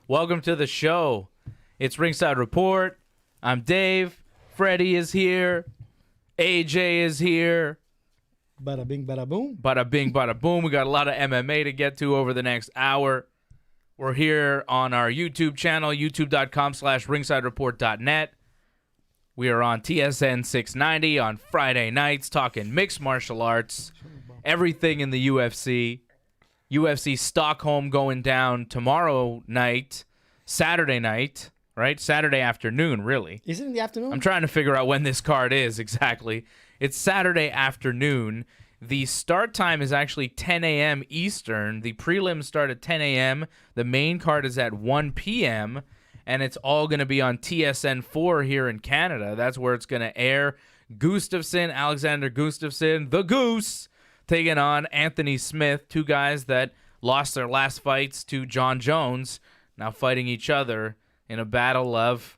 Welcome to the show. It's Ringside Report. I'm Dave. Freddie is here. AJ is here. Bada bing, bada boom. Bada bing, bada boom. We got a lot of MMA to get to over the next hour. We're here on our YouTube channel, youtube.com/ringsidereport.net. We are on TSN 690 on Friday nights talking mixed martial arts, everything in the UFC. UFC Stockholm going down tomorrow night, Saturday night, right? Saturday afternoon, really. Is it in the afternoon? I'm trying to figure out when this card is exactly. It's Saturday afternoon. The start time is actually 10 a.m. Eastern. The prelims start at 10 a.m. The main card is at 1 p.m., and it's all going to be on TSN 4 here in Canada. That's where it's going to air. Alexander Gustafsson, the Goose, taking on Anthony Smith, two guys that lost their last fights to John Jones, now fighting each other in a battle of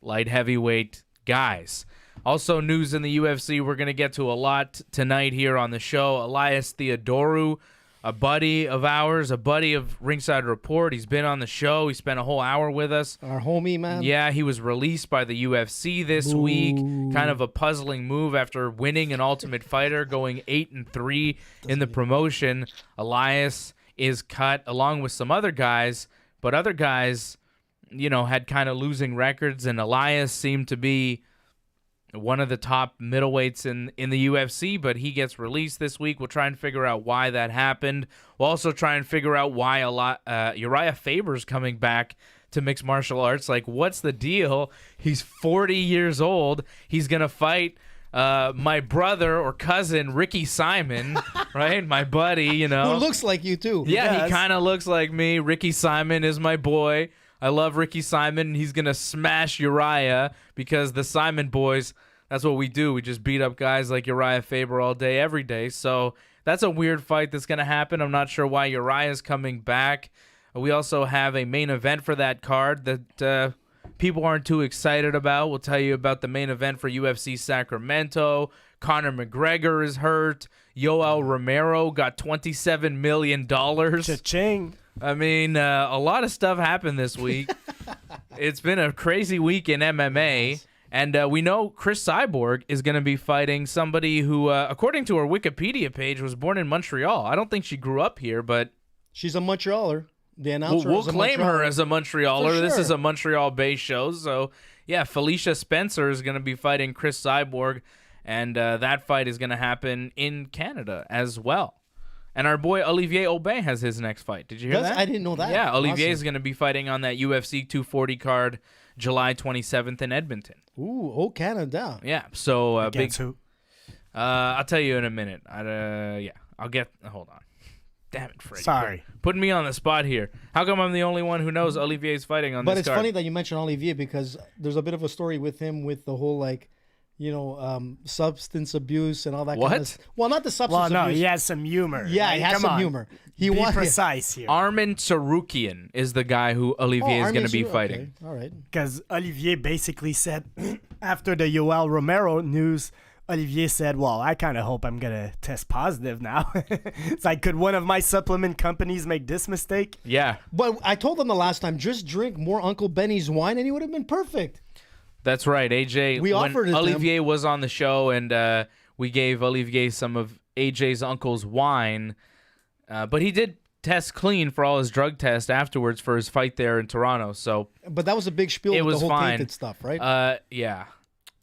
light heavyweight guys. Also, news in the UFC, we're going to get to a lot tonight here on the show. Elias Theodorou, a buddy of ours, a buddy of Ringside Report. He's been on the show. He spent a whole hour with us. Our homie, man. Yeah, he was released by the UFC this week. Kind of a puzzling move after winning an Ultimate Fighter, going 8-3 in the promotion. Elias is cut along with some other guys, but other guys, you know, had kind of losing records, and Elias seemed to be one of the top middleweights in the UFC, but he gets released this week. We'll try and figure out why that happened. We'll also try and figure out why Uriah Faber's coming back to mixed martial arts. Like, what's the deal? He's 40 years old. He's going to fight my brother or cousin, Ricky Simon, right? My buddy, you know. Who looks like you, too. Yeah, he kind of looks like me. Ricky Simon is my boy. I love Ricky Simon. He's going to smash Uriah because the Simon boys, that's what we do. We just beat up guys like Uriah Faber all day, every day. So that's a weird fight that's going to happen. I'm not sure why Uriah's coming back. We also have a main event for that card that people aren't too excited about. We'll tell you about the main event for UFC Sacramento. Conor McGregor is hurt. Yoel Romero got $27 million. Cha-ching. I mean, a lot of stuff happened this week. It's been a crazy week in MMA, and we know Chris Cyborg is going to be fighting somebody who, according to her Wikipedia page, was born in Montreal. I don't think she grew up here, but she's a Montrealer. The announcer we'll claim her as a Montrealer. Sure. This is a Montreal-based show, so yeah, Felicia Spencer is going to be fighting Chris Cyborg, and that fight is going to happen in Canada as well. And our boy Olivier Aubin has his next fight. Did you hear that? I didn't know that. Yeah, Olivier is going to be fighting on that UFC 240 card July 27th in Edmonton. Ooh, Canada. Yeah, so Against who? I'll tell you in a minute. I'll get. Hold on. Damn it, Freddie. Sorry. Putting me on the spot here. How come I'm the only one who knows Olivier's fighting on this card? But it's funny that you mentioned Olivier because there's a bit of a story with him with the whole, like, you know, substance abuse and all that kind of stuff. Well, not the substance abuse. Well, no, he has some humor. Yeah, he has some humor. Be precise here. Armin Tsaroukian is the guy who Olivier is going to be fighting. Okay. All right. Because Olivier basically said, after the Yoel Romero news, Olivier said, well, I kind of hope I'm going to test positive now. It's like, could one of my supplement companies make this mistake? Yeah. But I told them the last time, just drink more Uncle Benny's wine and he would have been perfect. That's right, AJ. We offered it. Olivier was on the show, and we gave Olivier some of AJ's uncle's wine, but he did test clean for all his drug tests afterwards for his fight there in Toronto. So, but that was a big spiel. It with was the whole fine. Tainted stuff, right? Yeah.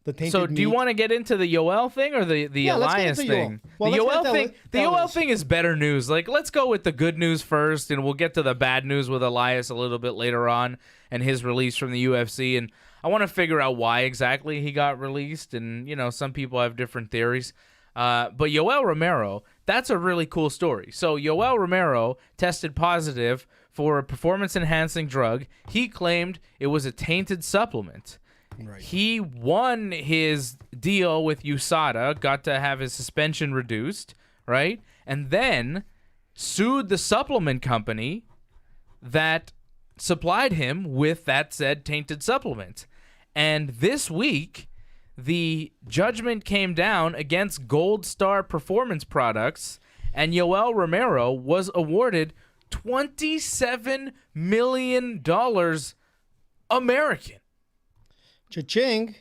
The tainted so, do you want to get into the Yoel thing or the Elias thing? Well, the Yoel thing is better news. Like, let's go with the good news first, and we'll get to the bad news with Elias a little bit later on and his release from the UFC. And I want to figure out why exactly he got released, and, you know, some people have different theories. But Yoel Romero, that's a really cool story. So Yoel Romero tested positive for a performance-enhancing drug. He claimed it was a tainted supplement. Right. He won his deal with USADA, got to have his suspension reduced, right? And then sued the supplement company that supplied him with that said tainted supplement. And this week, the judgment came down against Gold Star Performance Products, and Yoel Romero was awarded $27 million American. Cha-ching.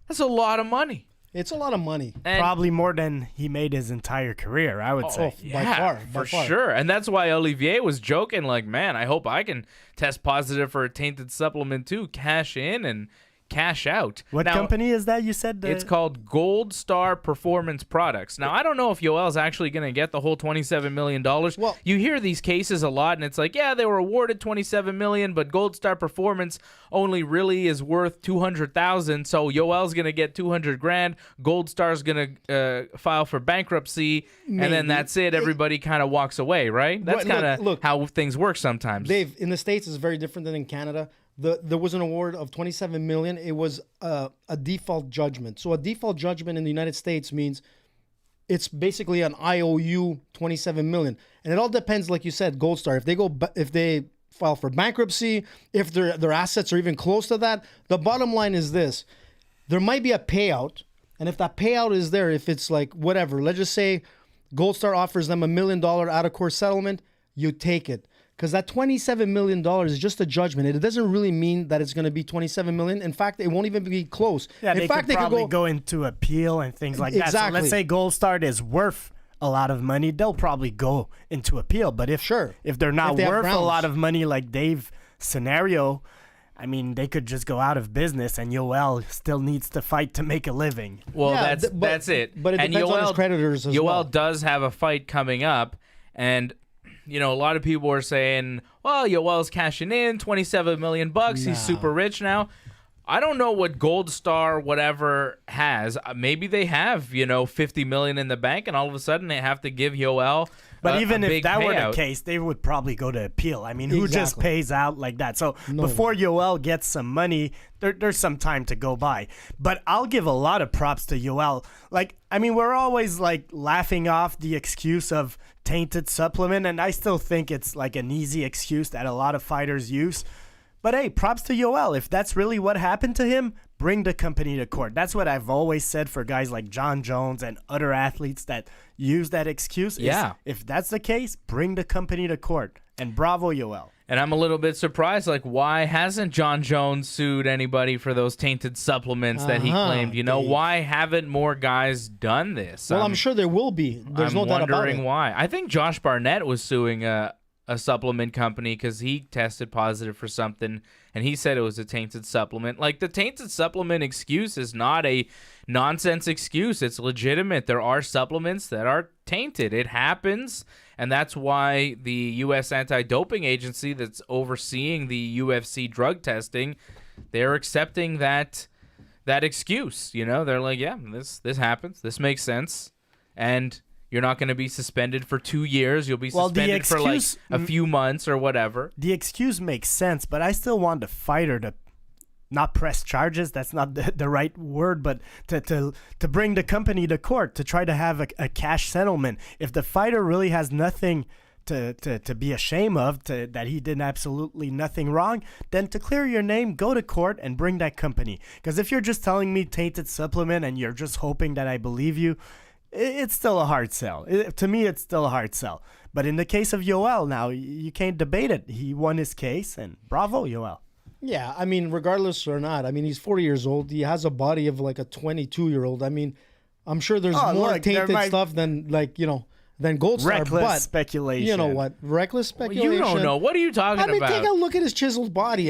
That's a lot of money. It's a lot of money. And Probably more than he made his entire career, I would say. by far. for sure. And that's why Olivier was joking, like, man, I hope I can test positive for a tainted supplement too. Cash in and cash out. What company is that you said? It's called Gold Star Performance Products. Now, I don't know if Yoel's actually going to get the whole $27 million. Well, you hear these cases a lot, and it's like, yeah, they were awarded $27 million, but Gold Star Performance only really is worth $200,000, so Yoel's going to get $200,000. Gold Star's going to file for bankruptcy, and then that's it. Everybody kind of walks away, right? That's kind of how things work sometimes. Dave, in the States, it's very different than in Canada. There was an award of $27 million. It was a default judgment. So a default judgment in the United States means it's basically an IOU $27 million, and it all depends, like you said, Gold Star. If they file for bankruptcy, if their assets are even close to that, the bottom line is this: there might be a payout, and if that payout is there, if it's like whatever, let's just say Gold Star offers them $1 million out of court settlement, you take it. Because that $27 million is just a judgment. It doesn't really mean that it's going to be $27 million. In fact, it won't even be close. Yeah, in fact, they could probably go into appeal and things like that. So let's say Gold Star is worth a lot of money, they'll probably go into appeal. But if they're not worth a lot of money, like Dave's scenario, I mean, they could just go out of business, and Yoel still needs to fight to make a living. Well, that's it. But it depends on his creditors as well. Yoel does have a fight coming up, and you know, a lot of people are saying, well, Yoel's cashing in $27 million. He's super rich now. I don't know what Gold Star whatever has. Maybe they have, $50 million in the bank, and all of a sudden they have to give Yoel But even if that were payout. the case, they would probably go to appeal. I mean, who just pays out like that? So before Yoel gets some money, there's some time to go by. But I'll give a lot of props to Yoel. We're always laughing off the excuse of tainted supplement, and I still think it's like an easy excuse that a lot of fighters use. But hey, props to Yoel. If that's really what happened to him, bring the company to court. That's what I've always said for guys like John Jones and other athletes that use that excuse. Yeah. If that's the case, bring the company to court. And bravo, Yoel. And I'm a little bit surprised, why hasn't John Jones sued anybody for those tainted supplements that he claimed? Why haven't more guys done this? Well, I'm sure there will be. There's no doubt about it. I'm wondering why. I think Josh Barnett was suing a supplement company because he tested positive for something, and he said it was a tainted supplement. The tainted supplement excuse is not a nonsense excuse. It's legitimate. There are supplements that are tainted. It happens. And that's why the U.S. Anti-Doping Agency that's overseeing the UFC drug testing, they're accepting that excuse. They're like, yeah, this happens. This makes sense. And you're not going to be suspended for 2 years. You'll be suspended for a few months or whatever. The excuse makes sense, but I still want the fighter to not press charges. That's not the right word, but to bring the company to court, to try to have a cash settlement. If the fighter really has nothing to be ashamed of, that he did absolutely nothing wrong, then to clear your name, go to court and bring that company. Because if you're just telling me tainted supplement and you're just hoping that I believe you, it's still a hard sell. To me, it's still a hard sell. But in the case of Yoel now, you can't debate it. He won his case, and bravo, Yoel. Yeah, regardless or not, he's 40 years old. He has a body of a 22-year-old. I'm sure there's more tainted stuff than Gold Star. Reckless speculation. You know what? Reckless speculation. You don't know. What are you talking about? Take a look at his chiseled body.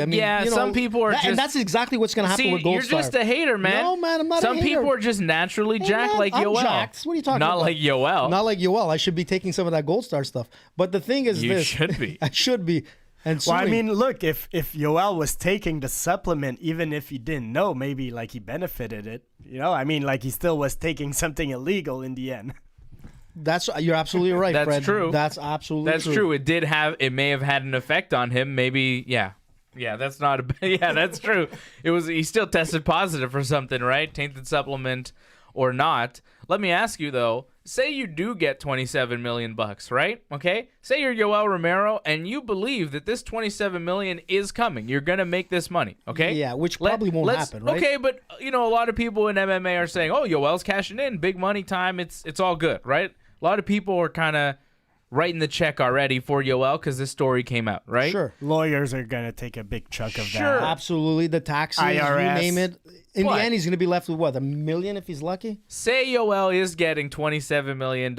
Some people are and that's exactly what's going to happen with Gold Star. You're just a hater, man. No, man, I'm not a hater. Some people are just naturally jacked like Yoel. Jacked. What are you talking about? Not like Yoel. Not like Yoel. I should be taking some of that Gold Star stuff. But the thing is You this. should be. I should be. And look, if Yoel was taking the supplement, even if he didn't know, maybe he benefited it. He still was taking something illegal in the end. You're absolutely right, That's Fred. true. That's absolutely true. That's true. It may have had an effect on him. Maybe, yeah. Yeah, that's not yeah, that's true. He still tested positive for something, right? Tainted supplement or not. Let me ask you though, say you do get $27 million, right? Okay? Say you're Yoel Romero and you believe that this $27 million is coming. You're going to make this money, okay? Yeah, which probably won't happen, right? Okay, but a lot of people in MMA are saying, "Oh, Yoel's cashing in, big money time. It's all good," right? A lot of people are kind of writing the check already for Yoel because this story came out, right? Sure. Lawyers are going to take a big chunk of Sure. that. Absolutely. The taxes, IRS. you name it. In What? the end, he's going to be left with what, $1 million if he's lucky? Say Yoel is getting $27 million,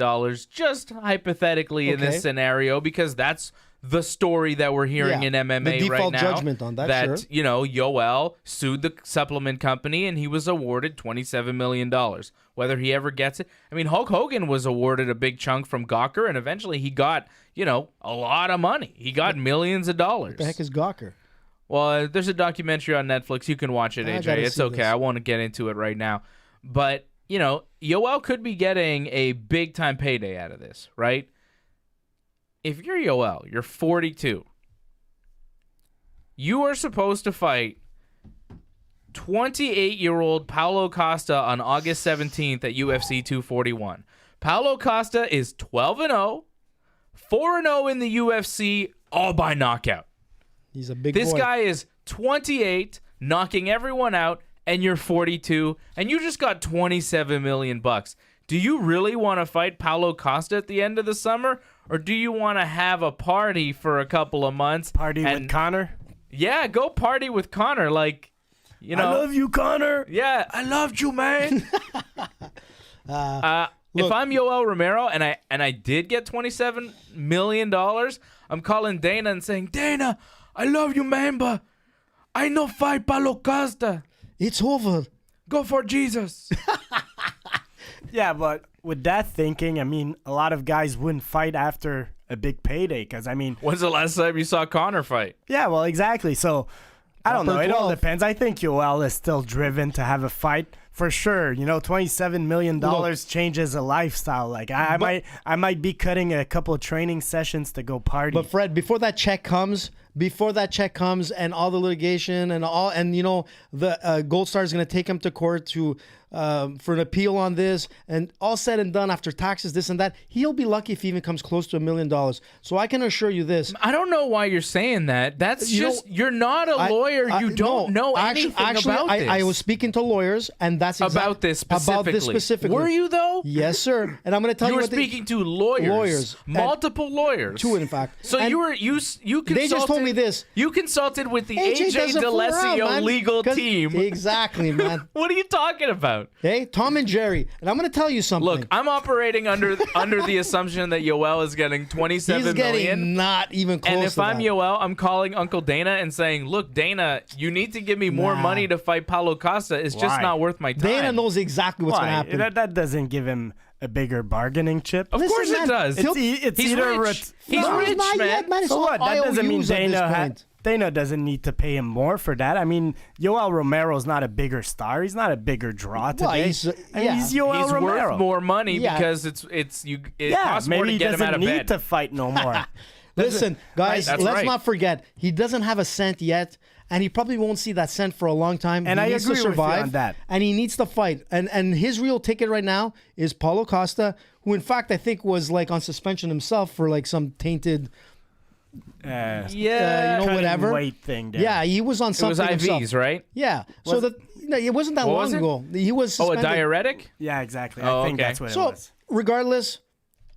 just hypothetically in Okay. this scenario, because that's the story that we're hearing Yeah. in MMA The right default now. judgment on that, sure. you know, Yoel sued the supplement company and he was awarded $27 million. Whether he ever gets it, I mean, Hulk Hogan was awarded a big chunk from Gawker, and eventually he got, you know, a lot of money. He got millions of dollars. What the heck is Gawker? Well, there's a documentary on Netflix. You can watch it, I AJ. gotta It's see okay. this. I won't get into it right now. But, you know, Yoel could be getting a big-time payday out of this, right? If you're Yoel, you're 42. You are supposed to fight 28-year-old Paulo Costa on August 17th at UFC 241. Paulo Costa is 12-0, 4-0 in the UFC, all by knockout. He's a big This boy. guy is 28, knocking everyone out, and you're 42, and you just got $27 million. Do you really want to fight Paulo Costa at the end of the summer, or do you want to have a party for a couple of months? Party and, with Connor. Yeah, go party with Connor. Like, you know. I love you, Connor. Yeah, I loved you, man. If Look. I'm Yoel Romero and I did get $27 million, I'm calling Dana and saying, Dana, I love you, man, but I no fight Paulo Costa. It's over. Go for Jesus. Yeah, but with that thinking, I mean, a lot of guys wouldn't fight after a big payday because, I mean, When's the last time you saw Connor fight? yeah, well, exactly. So, I don't know. Upper It all 12. depends. I think Yoel is still driven to have a fight for sure. You know, $27 million changes a lifestyle. Like, I might be cutting a couple of training sessions to go party. But Fred, before that check comes and all the litigation and you know the Gold Star is going to take him to court to for an appeal on this, and all said and done after taxes, this and that, he'll be lucky if he even comes close to $1 million. So I can assure you this. I don't know why you're saying that. That's You just, know, you're not a lawyer. You don't know anything actually, about this. I was speaking to lawyers, and that's about this specifically. Were you, though? Yes, sir. And I'm going to tell You you were what speaking to lawyers. and Multiple lawyers. two, in fact. So And you consulted. they just told me this. You consulted with the AJ AJ doesn't fool around, DeLessio man, legal 'cause- team. Exactly, man. What are you talking about? Hey, Tom and Jerry. And I'm going to tell you something. Look, I'm operating under the assumption that Yoel is getting $27 he's getting million. not even close And if to I'm that. Yoel, I'm calling Uncle Dana and saying, "Look, Dana, you need to give me more Nah. money to fight Paulo Costa. It's just Why? not worth my time." Dana knows exactly what's going to Why? happen. That doesn't give him a bigger bargaining chip. Of Listen, course it man, does. It's He's either rich. He's No, rich, not man. yet, man. It's So all what? That doesn't mean IOUs at this point. Dana doesn't need to pay him more for that. I mean, Yoel Romero's not a bigger star. He's not a bigger draw today. he's, I mean, yeah. he's Yoel He's Romero. worth more money Yeah. because it Yeah, costs more maybe to he get him out doesn't of need bed. to fight no more. Listen, guys, That's let's right. not forget, he doesn't have a cent yet, and he probably won't see that cent for a long time. And he I needs agree to with you survive, on that. and he needs to fight. And his real ticket right now is Paulo Costa, who in fact I think was like on suspension himself for like some tainted, Yeah, you know, cutting whatever. weight thing there. Yeah, he was on it was something IVs, himself. right? Yeah, so that it wasn't that What long was it? ago. He was Oh, a suspended. diuretic? Yeah, exactly. Oh, I think okay. that's what it So, was. regardless,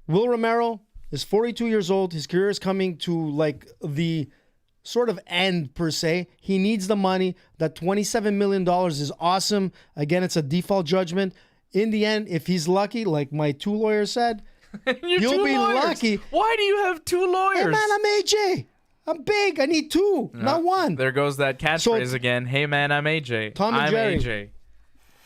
Will Romero is 42 years old. His career is coming to like the sort of end per se. He needs the money. That $27 million is awesome. Again, it's a default judgment. In the end, if he's lucky, like my two lawyers said, You're You'll two be lawyers. lucky. Why do you have two lawyers? hey man, I'm AJ. I'm big. I need two, not one. There goes that catchphrase again. Hey man, I'm AJ. Tom and I'm Jerry. AJ.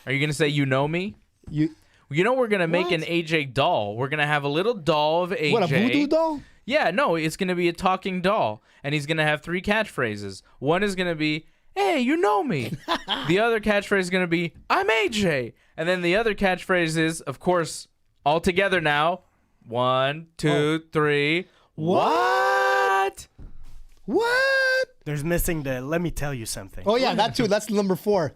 Are you gonna say you know me? You You know we're gonna make an What? AJ doll. We're gonna have a little doll of AJ. what, a voodoo doll? Yeah, no, it's gonna be a talking doll, and he's gonna have three catchphrases. One is gonna be, "Hey, you know me." The other catchphrase is gonna be, "I'm AJ," and then the other catchphrase is, of course, all together now. 1, 2, 3. What? What? There's missing the let me tell you something. Oh yeah, that too. That's number 4.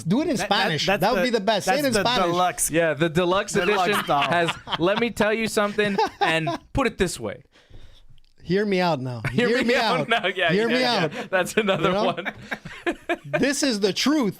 Do it in Spanish. That would be the best. Say it in That's the Spanish. deluxe. Yeah, the deluxe edition doll. has "Let me tell you something," and put it this way. Hear me out now. Hear me out. No, yeah, Hear me yeah. out. That's another You know? one. This is the truth.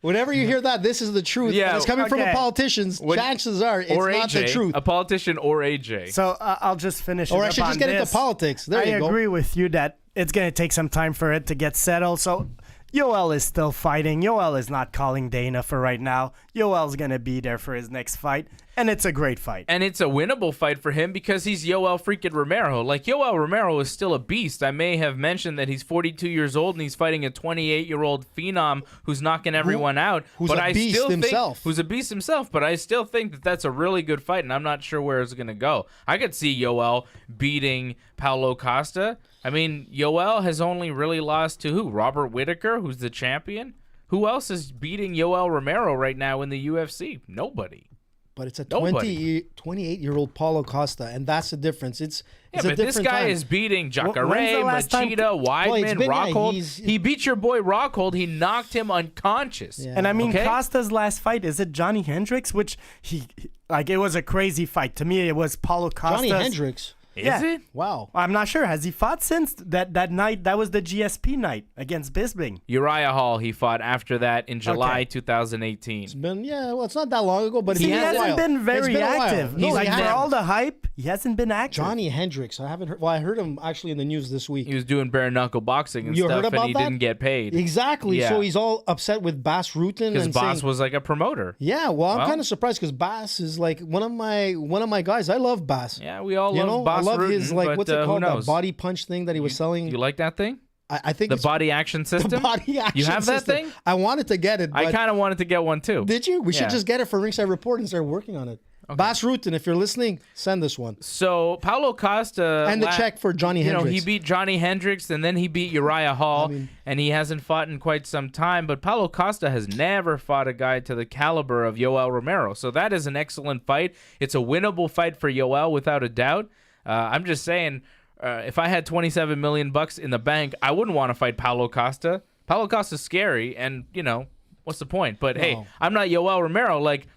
Whenever you hear that, this is the truth. Yeah, and it's coming from a okay. politician. Chances are it's or not AJ, the truth. a politician or AJ. So I'll just finish. Or it I up should on just get into this. politics. There I you go. agree with you that it's going to take some time for it to get settled. So Yoel is still fighting. Yoel is not calling Dana for right now. Yoel's going to be there for his next fight, and it's a great fight. And it's a winnable fight for him because he's Yoel freaking Romero. Like, Yoel Romero is still a beast. I may have mentioned that he's 42 years old and he's fighting a 28-year-old phenom who's knocking everyone out. Who's but a I beast still himself. Who's a beast himself. But I still think that that's a really good fight, and I'm not sure where it's going to go. I could see Yoel beating Paulo Costa. I mean, Yoel has only really lost to who? Robert Whittaker, who's the champion? Who else is beating Yoel Romero right now in the UFC? Nobody. But it's a Nobody. 28-year-old Paulo Costa, and that's the difference. It's Yeah, a but this different guy time. is beating Jacare, When's the last time- Machida, Weidman, been- yeah, Rockhold. he's- He beat your boy Rockhold. He knocked him unconscious. Yeah. And I mean, Okay. Costa's last fight, is it Johnny Hendricks? Which it was a crazy fight. To me, it was Paulo Costa. Johnny Hendricks. Is Yeah. it? Wow. I'm not sure. Has he fought since that night? That was the GSP night against Bisping. Uriah Hall, he fought after that in July Okay. 2018. It's been, it's not that long ago, but He it's been a hasn't while. been It's very been a while. active. No, He's he like, for hasn't. all the hype, he hasn't been active. Johnny Hendricks. I haven't heard. Well, I heard him actually in the news this week. He was doing bare knuckle boxing and You stuff, heard and about he that? didn't get paid. Exactly. Yeah. So he's all upset with Bass Rutten. His and boss saying, was like a promoter. Yeah, well, I'm Well. kind of surprised because Bass is like one of my guys. I love Bass. Yeah, we all You love know, Boss I love his Rutten, like but what's it who called? That knows? body punch thing that he was selling. You like that thing? I think The it's body action system? the body action. You have that system. thing? I wanted to get it. I But kind of wanted to get one too. did you? We Yeah. should just get it for Ringside Report and start working on it. Bass Rutten, if you're listening, send us one. So Paulo Costa And the check for Johnny He Hendricks. beat Johnny Hendricks and then he beat Uriah Hall, and he hasn't fought in quite some time. But Paulo Costa has never fought a guy to the caliber of Yoel Romero, so that is an excellent fight. It's a winnable fight for Yoel without a doubt. I'm just saying, if I had $27 million in the bank, I wouldn't want to fight Paulo Costa. Paulo Costa's scary, and what's the point? But hey, No. I'm not Yoel Romero. Like,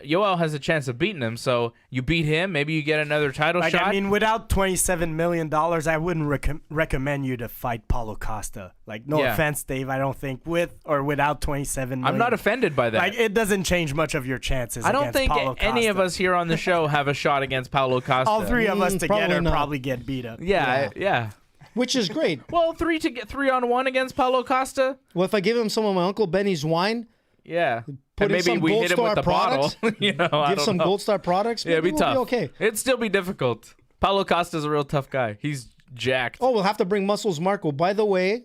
Yoel has a chance of beating him, so you beat him, maybe you get another title Like, shot. I mean, without $27 million, I wouldn't recommend you to fight Paulo Costa. Like, no Yeah. offense, Dave. I don't think with or without $27 million. I'm not offended by that. Like, it doesn't change much of your chances. I don't against think Paulo any of Costa. us here on the show have a shot against Paulo Costa. All three of us Mm, together probably not. probably get beat up. Yeah. Which is great. Well, 3-on-1 against Paulo Costa. Well, if I give him some of my Uncle Benny's wine, Yeah. Put And in maybe some we Gold hit him Star with the products, bottle. I give don't some know. Gold Star products, Yeah, it'd maybe be we'll tough. be okay. It'd still be difficult. Paulo Costa's a real tough guy. He's jacked. Oh, we'll have to bring Muscles Marco. By the way,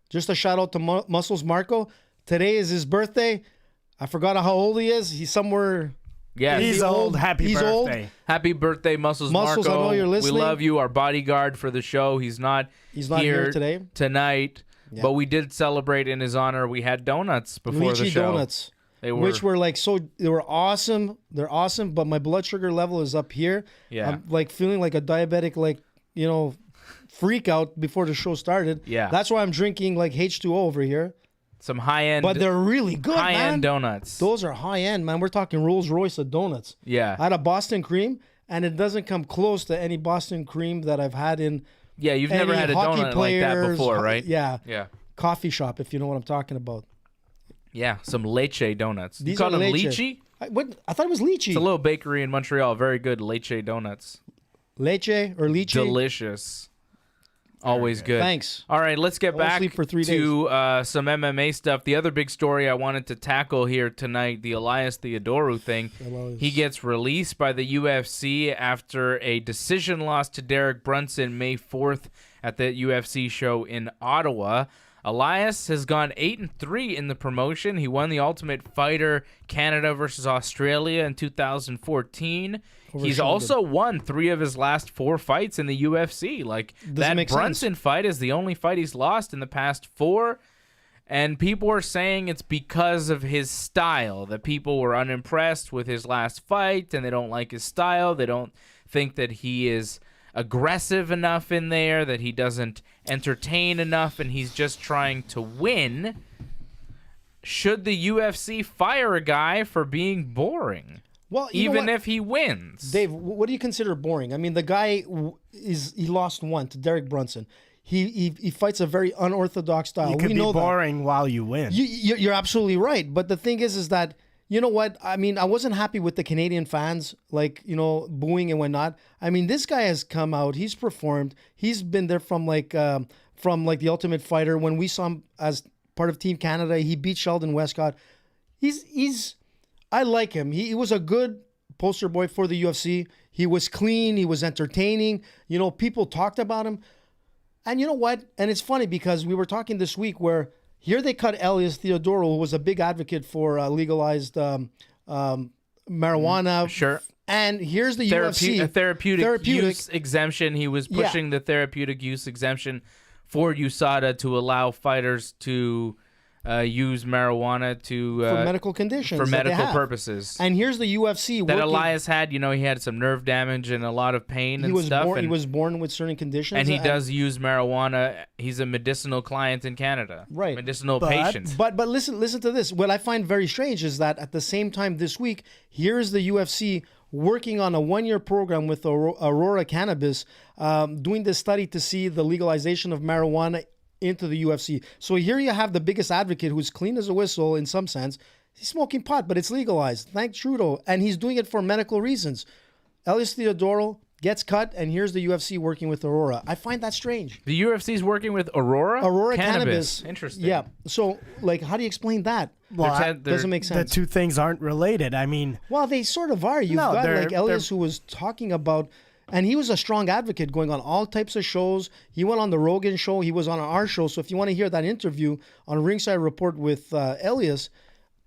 just a shout out to Muscles Marco. Today is his birthday. I forgot how old he is. He's somewhere. Yeah. He's old. Happy He's old. birthday. Happy birthday, Muscles Muscles, Marco. I know you're listening. We love you, our bodyguard for the show. He's not here today. Tonight. Yeah. But we did celebrate in his honor. We had donuts before the Lychee show. donuts. They were, Which were like they were awesome. They're awesome, but my blood sugar level is up here. Yeah. I'm like feeling like a diabetic, freak out before the show started. Yeah. That's why I'm drinking like H2O over here. some high-end But they're really good, man. high-end donuts. Those are high end, man. We're talking Rolls Royce of donuts. Yeah. I had a Boston cream, and it doesn't come close to any Boston cream that I've had in Yeah, you've never any had a hockey donut like that players, before, right? Yeah. Yeah. Coffee shop, if you know what I'm talking about. Yeah, some leche donuts. These you call are them leche. lychee? I thought it was lychee. It's a little bakery in Montreal. Very good leche donuts. Leche or lychee? Delicious. Always good. Thanks. All right, let's get I won't back sleep for 3 to some MMA stuff. The other big story I wanted to tackle here tonight, the Elias Theodorou thing. Elias. He gets released by the UFC after a decision loss to Derek Brunson May 4th at the UFC show in Ottawa. Elias has gone 8-3 in the promotion. He won the Ultimate Fighter Canada versus Australia in 2014. He's also won 3 of his last 4 fights in the UFC. Like, that make Brunson fight is the only fight he's lost in the past 4. And people are saying it's because of his style, that people were unimpressed with his last fight and they don't like his style. They don't think that he is aggressive enough in there, that he doesn't entertain enough, and he's just trying to win. Should the UFC fire a guy for being boring? Well, you know even what? if he wins. Dave, what do you consider boring? I mean, the guy he lost one to Derek Brunson. He fights a very unorthodox style. You could we be know boring while you win. You're absolutely right. But the thing is that, you know what? I mean, I wasn't happy with the Canadian fans, like, booing and whatnot. I mean, this guy has come out. He's performed. He's been there from the Ultimate Fighter. When we saw him as part of Team Canada, he beat Sheldon Westcott. I like him. He was a good poster boy for the UFC. He was clean. He was entertaining. People talked about him. And you know what? And it's funny because we were talking this week where here they cut Elias Theodorou, who was a big advocate for legalized marijuana. Sure. And here's the UFC. A therapeutic use exemption. He was pushing the therapeutic use exemption for USADA to allow fighters to use marijuana for medical conditions. For medical purposes. And here's the UFC. That Elias had, he had some nerve damage and a lot of pain and stuff. He was born with certain conditions. And he does use marijuana. He's a medicinal client in Canada. Right. Medicinal patient. But listen to this. What I find very strange is that at the same time this week, here's the UFC working on a 1-year program with Aurora Cannabis, doing this study to see the legalization of marijuana into the UFC. So here you have the biggest advocate who's clean as a whistle in some sense. He's smoking pot, but it's legalized. Thank Trudeau. And he's doing it for medical reasons. Elias Theodorou gets cut, and here's the UFC working with Aurora. I find that strange. The UFC's working with Aurora? Aurora Cannabis. Interesting. Yeah. So, how do you explain that? Well, doesn't make sense. The two things aren't related. I mean... Well, they sort of are. You've got Elias who was talking about... And he was a strong advocate going on all types of shows. He went on the Rogan show. He was on our show. So if you want to hear that interview on Ringside Report with Elias,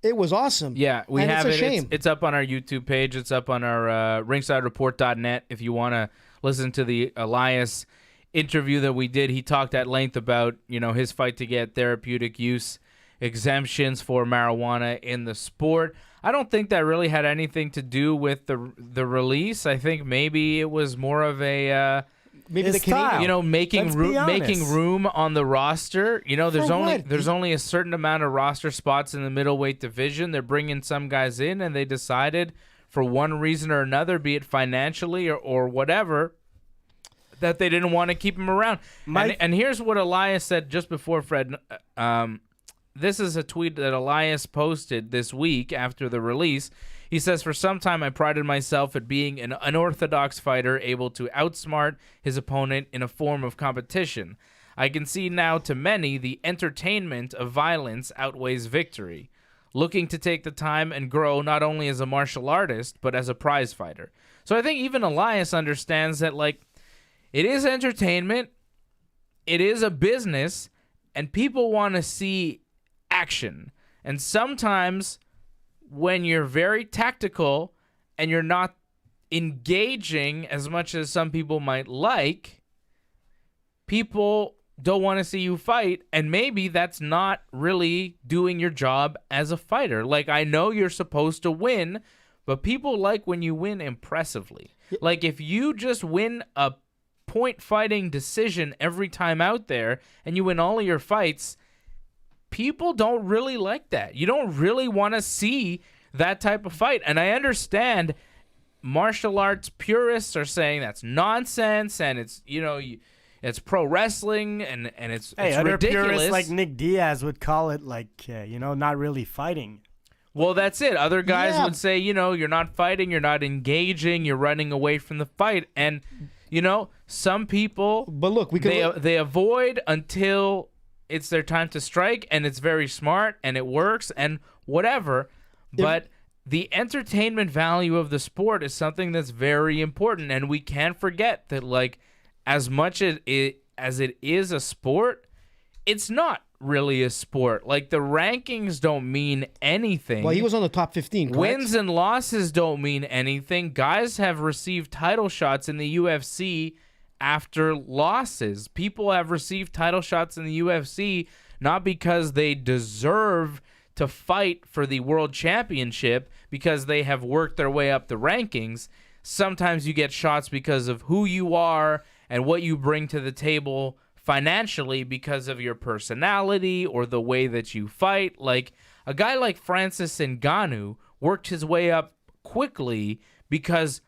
it was awesome. Yeah, we have it's it. A shame. It's up on our YouTube page. It's up on our ringsidereport.net. If you want to listen to the Elias interview that we did, he talked at length about, his fight to get therapeutic use exemptions for marijuana in the sport. I don't think that really had anything to do with the release. I think maybe it was more of a maybe the Canadian, making room on the roster. There's only a certain amount of roster spots in the middleweight division. They're bringing some guys in, and they decided for one reason or another, be it financially or whatever, that they didn't want to keep him around. And here's what Elias said just before Fred. This is a tweet that Elias posted this week after the release. He says, "For some time, I prided myself at being an unorthodox fighter able to outsmart his opponent in a form of competition. I can see now to many the entertainment of violence outweighs victory. Looking to take the time and grow not only as a martial artist, but as a prize fighter." So I think even Elias understands that, it is entertainment, it is a business, and people want to see action. And sometimes when you're very tactical and you're not engaging as much as some people might like, people don't want to see you fight, and maybe that's not really doing your job as a fighter. I know you're supposed to win, but people like when you win impressively. If you just win a point fighting decision every time out there and you win all of your fights, people don't really like that. You don't really want to see that type of fight. And I understand martial arts purists are saying that's nonsense, and it's, it's pro wrestling, and it's other ridiculous. Purists like Nick Diaz would call it not really fighting. Well, that's it. Other guys would say, you're not fighting, you're not engaging, you're running away from the fight. And, some people, but look, they avoid until it's their time to strike, and it's very smart, and it works, and whatever. But the entertainment value of the sport is something that's very important, and we can't forget that, as much as it is a sport, it's not really a sport. The rankings don't mean anything. Well, he was on the top 15, correct? Wins and losses don't mean anything. Guys have received title shots in the UFC after losses. People have received title shots in the UFC not because they deserve to fight for the world championship, because they have worked their way up the rankings. Sometimes you get shots because of who you are and what you bring to the table financially, because of your personality or the way that you fight. A guy like Francis Ngannou worked his way up quickly because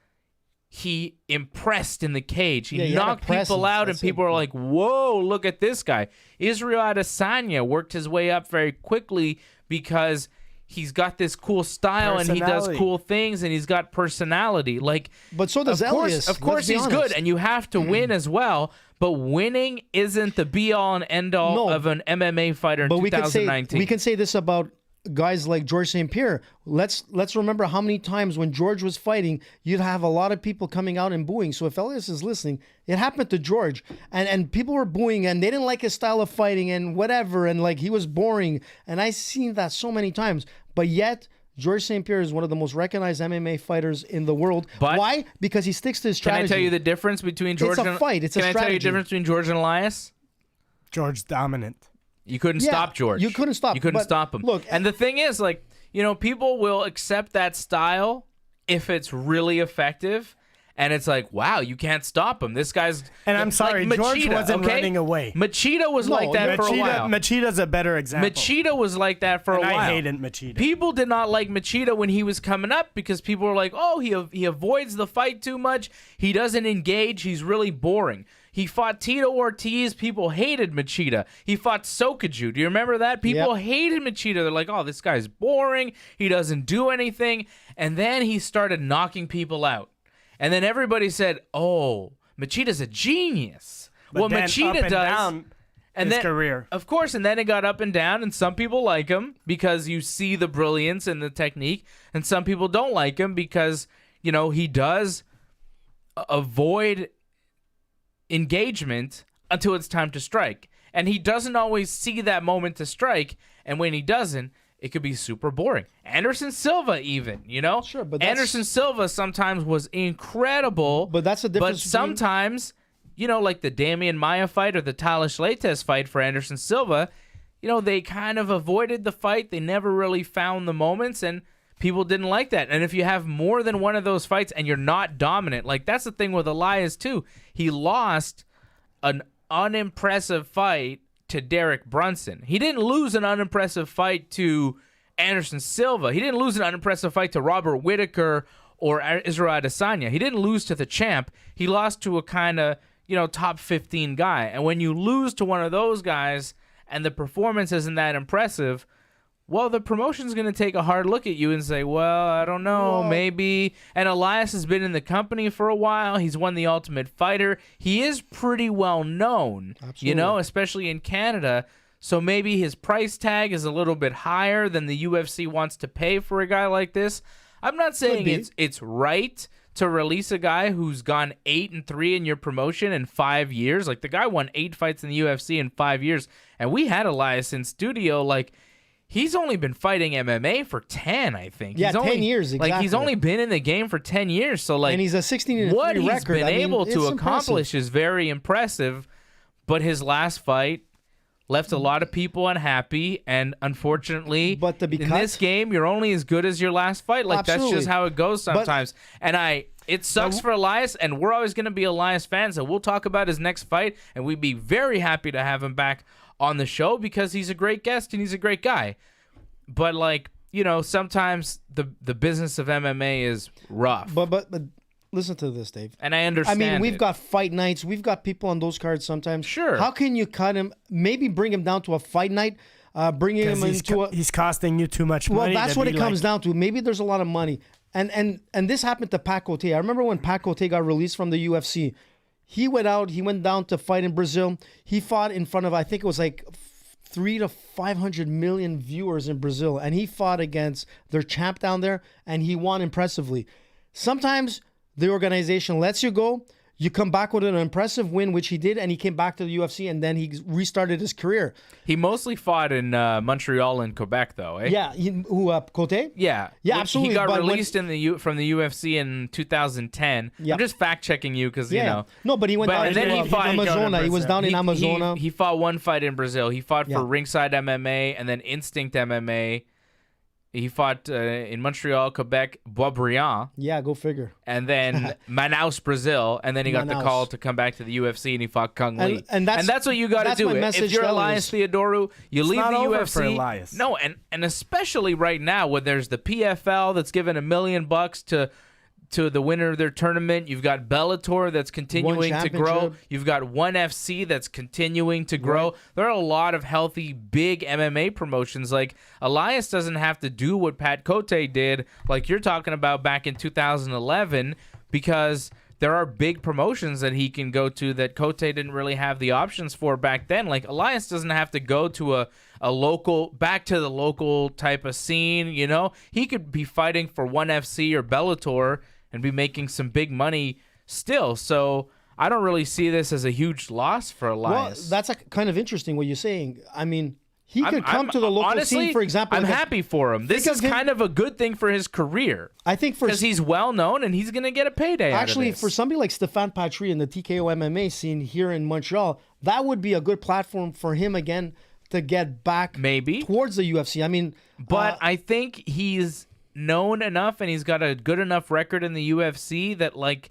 he impressed in the cage. He he had a knocked presence. people out, and That's people it. are like, whoa, look at this guy. Israel Adesanya worked his way up very quickly because he's got this cool style and he does Personality. cool things and he's got personality. Like, But so does Elias. of course let's be he's honest. good, and you have to win as well. But winning isn't the be-all and end-all No. of an MMA fighter in But 2019. we can say this about guys like George St. Pierre. Let's remember how many times when George was fighting, you'd have a lot of people coming out and booing. So if Elias is listening, it happened to George, and people were booing, and they didn't like his style of fighting and whatever, and like he was boring. And I've seen that so many times. But yet, George St. Pierre is one of the most recognized MMA fighters in the world. But- why? Because he sticks to his Can strategy. I tell you the difference between George a and fight. It's a Can I tell you the strategy. difference between George and Elias? George dominant. You couldn't Yeah, stop George. you couldn't stop, You couldn't but stop him. look, and the thing is, like, you know, people will accept that style if it's really effective. And it's like, wow, you can't stop him. This guy's... And I'm sorry, like George Machida, wasn't okay? running away. Machida was like that for a while. Machida's a better example. Machida was like that for and a while. I hated Machida. People did not like Machida when he was coming up because people were like, oh, he avoids the fight too much. He doesn't engage. He's really boring. He fought Tito Ortiz. People hated Machida. He fought Sokaju. Do you remember that? People hated Machida. They're like, oh, this guy's boring. He doesn't do anything. And then he started knocking people out. And then everybody said, oh, Machida's a genius. But then Machida up and does... down And his then, career. of course, and then it got up and down, and some people like him because you see the brilliance and the technique, and some people don't like him because, you know, he does avoid engagement until it's time to strike. And he doesn't always see that moment to strike, and when he doesn't, it could be super boring. Anderson Silva even, you know? Sure, but that's- Anderson Silva sometimes was incredible. But that's the difference But between- sometimes, you know, like the Damian Maia fight or the Talish Leites fight for Anderson Silva, you know, they kind of avoided the fight. They never really found the moments, and people didn't like that. And if you have more than one of those fights and you're not dominant, like that's the thing with Elias too. He lost an unimpressive fight to Derek Brunson. He didn't lose an unimpressive fight to Anderson Silva. He didn't lose an unimpressive fight to Robert Whittaker or Israel Adesanya. He didn't lose to the champ. He lost to a kind of, you know, top 15 guy. And when you lose to one of those guys and the performance isn't that impressive, well, the promotion's going to take a hard look at you and say, well, I don't know, Well- maybe. And Elias has been in the company for a while. He's won the Ultimate Fighter. He is pretty well known, you know, especially in Canada. So maybe his price tag is a little bit higher than the UFC wants to pay for a guy like this. I'm not saying be. it's right to release a guy who's gone 8-3 in your promotion in 5 years. Like, the guy won 8 fights in the UFC in 5 years. And we had Elias in studio, like, he's only been fighting MMA for 10, I think. Yeah, he's 10 only, years, Like, he's exactly. only been in the game for 10 years. So, like, and he's a 16-3 what he's record. been I mean, able it's to impressive. accomplish is very impressive. But his last fight left a lot of people unhappy, and unfortunately, But to be in cut- this game, you're only as good as your last fight. Like, that's Absolutely. just how it goes sometimes. It sucks for Elias, and we're always going to be Elias fans, and we'll talk about his next fight, and we'd be very happy to have him back on the show because he's a great guest and he's a great guy. But, like, you know, sometimes the business of MMA is rough. But listen to this, Dave. And I understand. I mean, we've it. got fight nights. We've got people on those cards sometimes. Sure. How can you cut him? Maybe bring him down to a fight night. Bringing him into he's costing you too much Well, money. that's to what be it comes like- down to. Maybe there's a lot of money. And this happened to Pat Cote. I remember when Pat Cote got released from the UFC. He went down to fight in Brazil. He fought in front of, I think it was like 300 to 500 million viewers in Brazil. And he fought against their champ down there, and he won impressively. Sometimes the organization lets you go. You come back with an impressive win, which he did, and he came back to the UFC, and then he restarted his career. He mostly fought in Montreal and Quebec, though, eh? Yeah, Cote? Yeah. Yeah, absolutely, He got but when- released from the UFC in 2010. Yeah. I'm just fact-checking you because, you know. No, but he went down and then to he fought Amazona. He was down in Amazona. He fought one fight in Brazil. He fought Yeah. for Ringside MMA and then Instinct MMA. He fought in Montreal, Quebec, Boisbriand, Yeah, go figure. and then Manaus, Brazil, and then he got the Manaus. call to come back to the UFC, and he fought Kung Lee. And that's- what you got to that's do. my If message you're to Elias Theodorou, you leave not the over UFC. for Elias. No, and especially right now, where there's the PFL that's given $1 million to the winner of their tournament. You've got Bellator that's continuing to grow. championship. You've got ONE FC that's continuing to grow. Right. There are a lot of healthy, big MMA promotions. Like, Elias doesn't have to do what Pat Cote did, like you're talking about back in 2011, because there are big promotions that he can go to that Cote didn't really have the options for back then. Like, Elias doesn't have to go to a local, back to the local type of scene, you know? He could be fighting for ONE FC or Bellator and be making some big money still. So I don't really see this as a huge loss for Elias. Well, that's kind of interesting what you're saying. I mean, he could come to the local honestly, scene, for example. I'm happy for him. This is kind of a good thing for his career. I think because he's well known and he's going to get a payday. Actually, out of this. for somebody like Stéphane Patry in the TKO MMA scene here in Montreal, that would be a good platform for him again to get back maybe towards the UFC. I mean, but I think he's known enough and he's got a good enough record in the UFC that, like,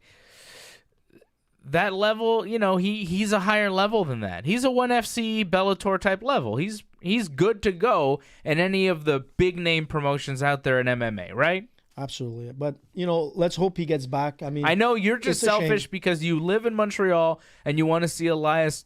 that level, you know, he's a higher level than that. He's a ONE FC Bellator type level. He's good to go in any of the big name promotions out there in MMA, right? Absolutely. But, you know, let's hope he gets back. I mean, I know you're just selfish because you live in Montreal and you want to see Elias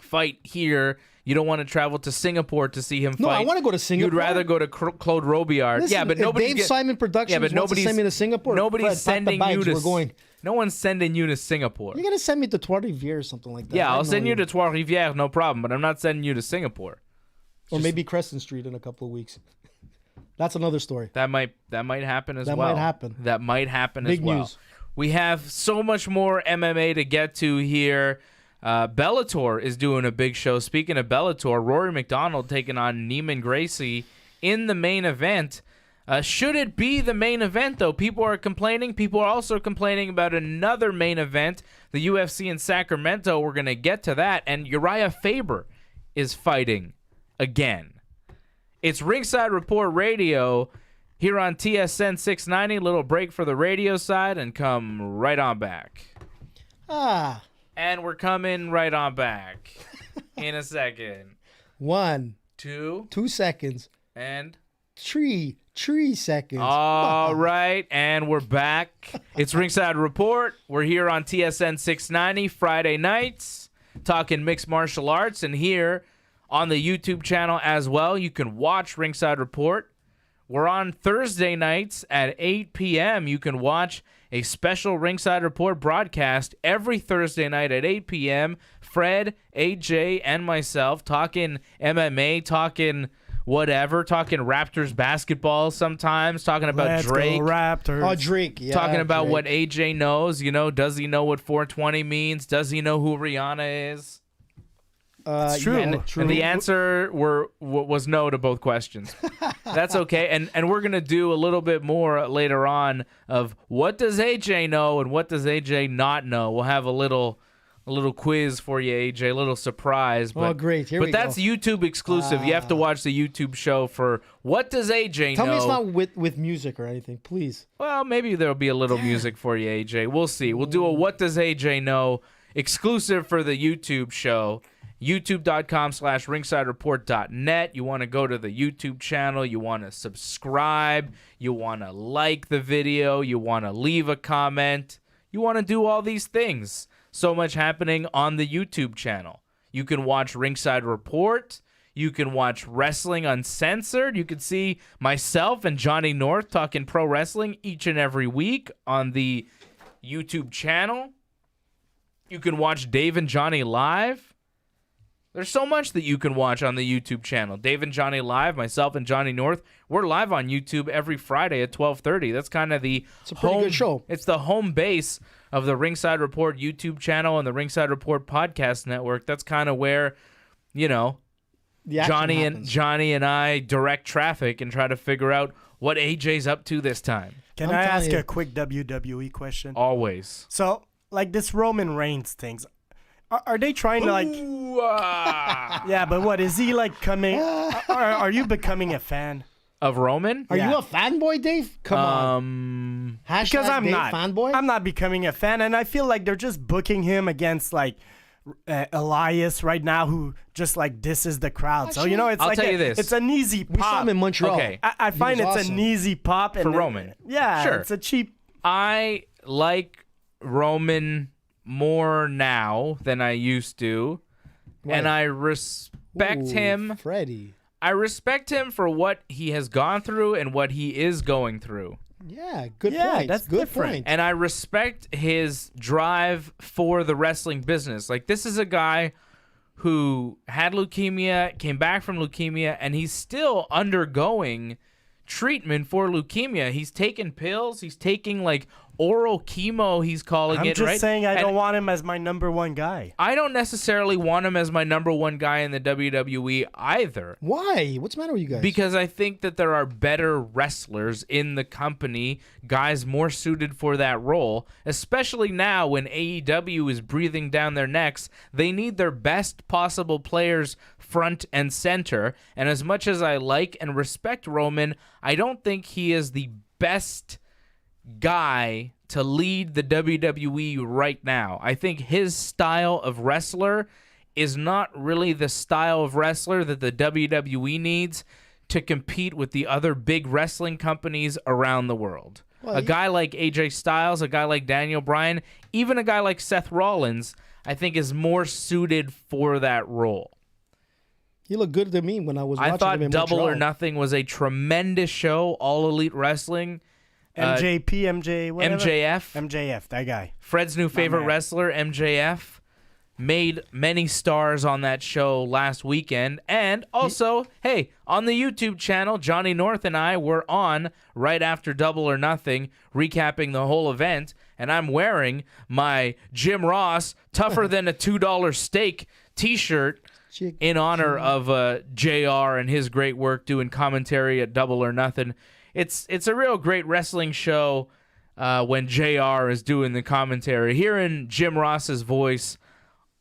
fight here. You don't want to travel to Singapore to see him fight. No, I want to go to Singapore. You'd rather go to Claude Robillard. Listen, yeah, but if nobody's Dave Simon Productions wants to send me to Singapore. Nobody's sending you to. We're going. No one's sending you to Singapore. You're gonna send me to Trois-Rivières or something like that. Yeah, I'll send you to Trois-Rivières, no problem. But I'm not sending you to Singapore. Or maybe Crescent Street in a couple of weeks. That's another story. That might happen as well. That might happen. That might happen Big as well. news. We have so much more MMA to get to here. Bellator is doing a big show. Speaking of Bellator, Rory McDonald taking on Neiman Gracie in the main event. Should it be the main event, though? People are complaining. People are also complaining about another main event, the UFC in Sacramento. We're going to get to that. And Uriah Faber is fighting again. It's Ringside Report Radio here on TSN 690. Little break for the radio side and come right on back. And we're coming right on back in a second. 1, 2 seconds, and 3 seconds. All right, and we're back. It's Ringside Report. We're here on TSN 690 Friday nights talking mixed martial arts, and here on the YouTube channel as well, you can watch Ringside Report. We're on Thursday nights at 8 p.m. You can watch a special Ringside Report broadcast every Thursday night at 8 p.m. Fred, AJ, and myself talking MMA, talking whatever, talking Raptors basketball sometimes, talking about Let's Drake. Go Raptors. Oh, Drake. Yeah, talking about Drake. what AJ knows. You know, does he know what 420 means? Does he know who Rihanna is? It's true. And the answer was no to both questions. That's okay. And we're going to do a little bit more later on of what does AJ know and what does AJ not know. We'll have a little quiz for you, AJ, a little surprise. But, great. Here but we that's go. YouTube exclusive. You have to watch the YouTube show for what does AJ know. Tell me it's not with music or anything, please. Well, maybe there'll be a little music for you, AJ. We'll see. We'll do a what does AJ know exclusive for the YouTube show. youtube.com/ringsidereport.net. You want to go to the YouTube channel. You want to subscribe. You want to like the video. You want to leave a comment. You want to do all these things. So much happening on the YouTube channel. You can watch Ringside Report. You can watch Wrestling Uncensored. You can see myself and Johnny North talking pro wrestling each and every week on the YouTube channel. You can watch Dave and Johnny live. There's so much that you can watch on the YouTube channel. Dave and Johnny live, myself and Johnny North. We're live on YouTube every Friday at 12:30. That's kind of the It's a pretty good show. It's the home base of the Ringside Report YouTube channel and the Ringside Report podcast network. That's kind of where, you know, The action Johnny happens. and I direct traffic and try to figure out what AJ's up to this time. Can I'm I telling ask you. a quick WWE question? Always. So, like this Roman Reigns things, are they trying to like? Ooh, ah. Yeah, but what is he like coming? Are you becoming a fan? Of Roman? Are Yeah. you a fanboy, Dave? Come on. Hashtag Because I'm Dave not. fanboy. I'm not becoming a fan, and I feel like they're just booking him against like Elias right now, who just like disses the crowd. So you know, it's I'll like tell you this. it's an easy we saw pop. him in Montreal. Okay. I find He it's was awesome. an easy pop and For Roman. Yeah, Sure. it's a cheap I like Roman more now than I used to, and I respect him. Freddie. I respect him for what he has gone through and what he is going through. Yeah, good point. that's good different. point. And I respect his drive for the wrestling business. Like, this is a guy who had leukemia, came back from leukemia, and he's still undergoing treatment for leukemia. He's taking pills. He's taking, like, oral chemo, he's calling I'm it, just right? saying I And don't want him as my number one guy. I don't necessarily want him as my number one guy in the WWE either. Why? What's the matter with you guys? Because I think that there are better wrestlers in the company, guys more suited for that role, especially now when AEW is breathing down their necks. They need their best possible players front and center. And as much as I like and respect Roman, I don't think he is the best guy to lead the WWE right now. I think his style of wrestler is not really the style of wrestler that the WWE needs to compete with the other big wrestling companies around the world. Well, a guy like AJ Styles, a guy like Daniel Bryan, even a guy like Seth Rollins, I think is more suited for that role. he looked good to me when I was watching I thought him in Double or Montreal. Nothing was a tremendous show, All Elite Wrestling. MJP, MJ, whatever. MJF, that guy. Fred's new favorite man. wrestler, MJF, made many stars on that show last weekend. And also, hey, on the YouTube channel, Johnny North and I were on right after Double or Nothing, recapping the whole event. And I'm wearing my Jim Ross Tougher Than a $2 Steak t-shirt in honor of JR and his great work doing commentary at Double or Nothing. It's a real great wrestling show when JR is doing the commentary. Hearing Jim Ross's voice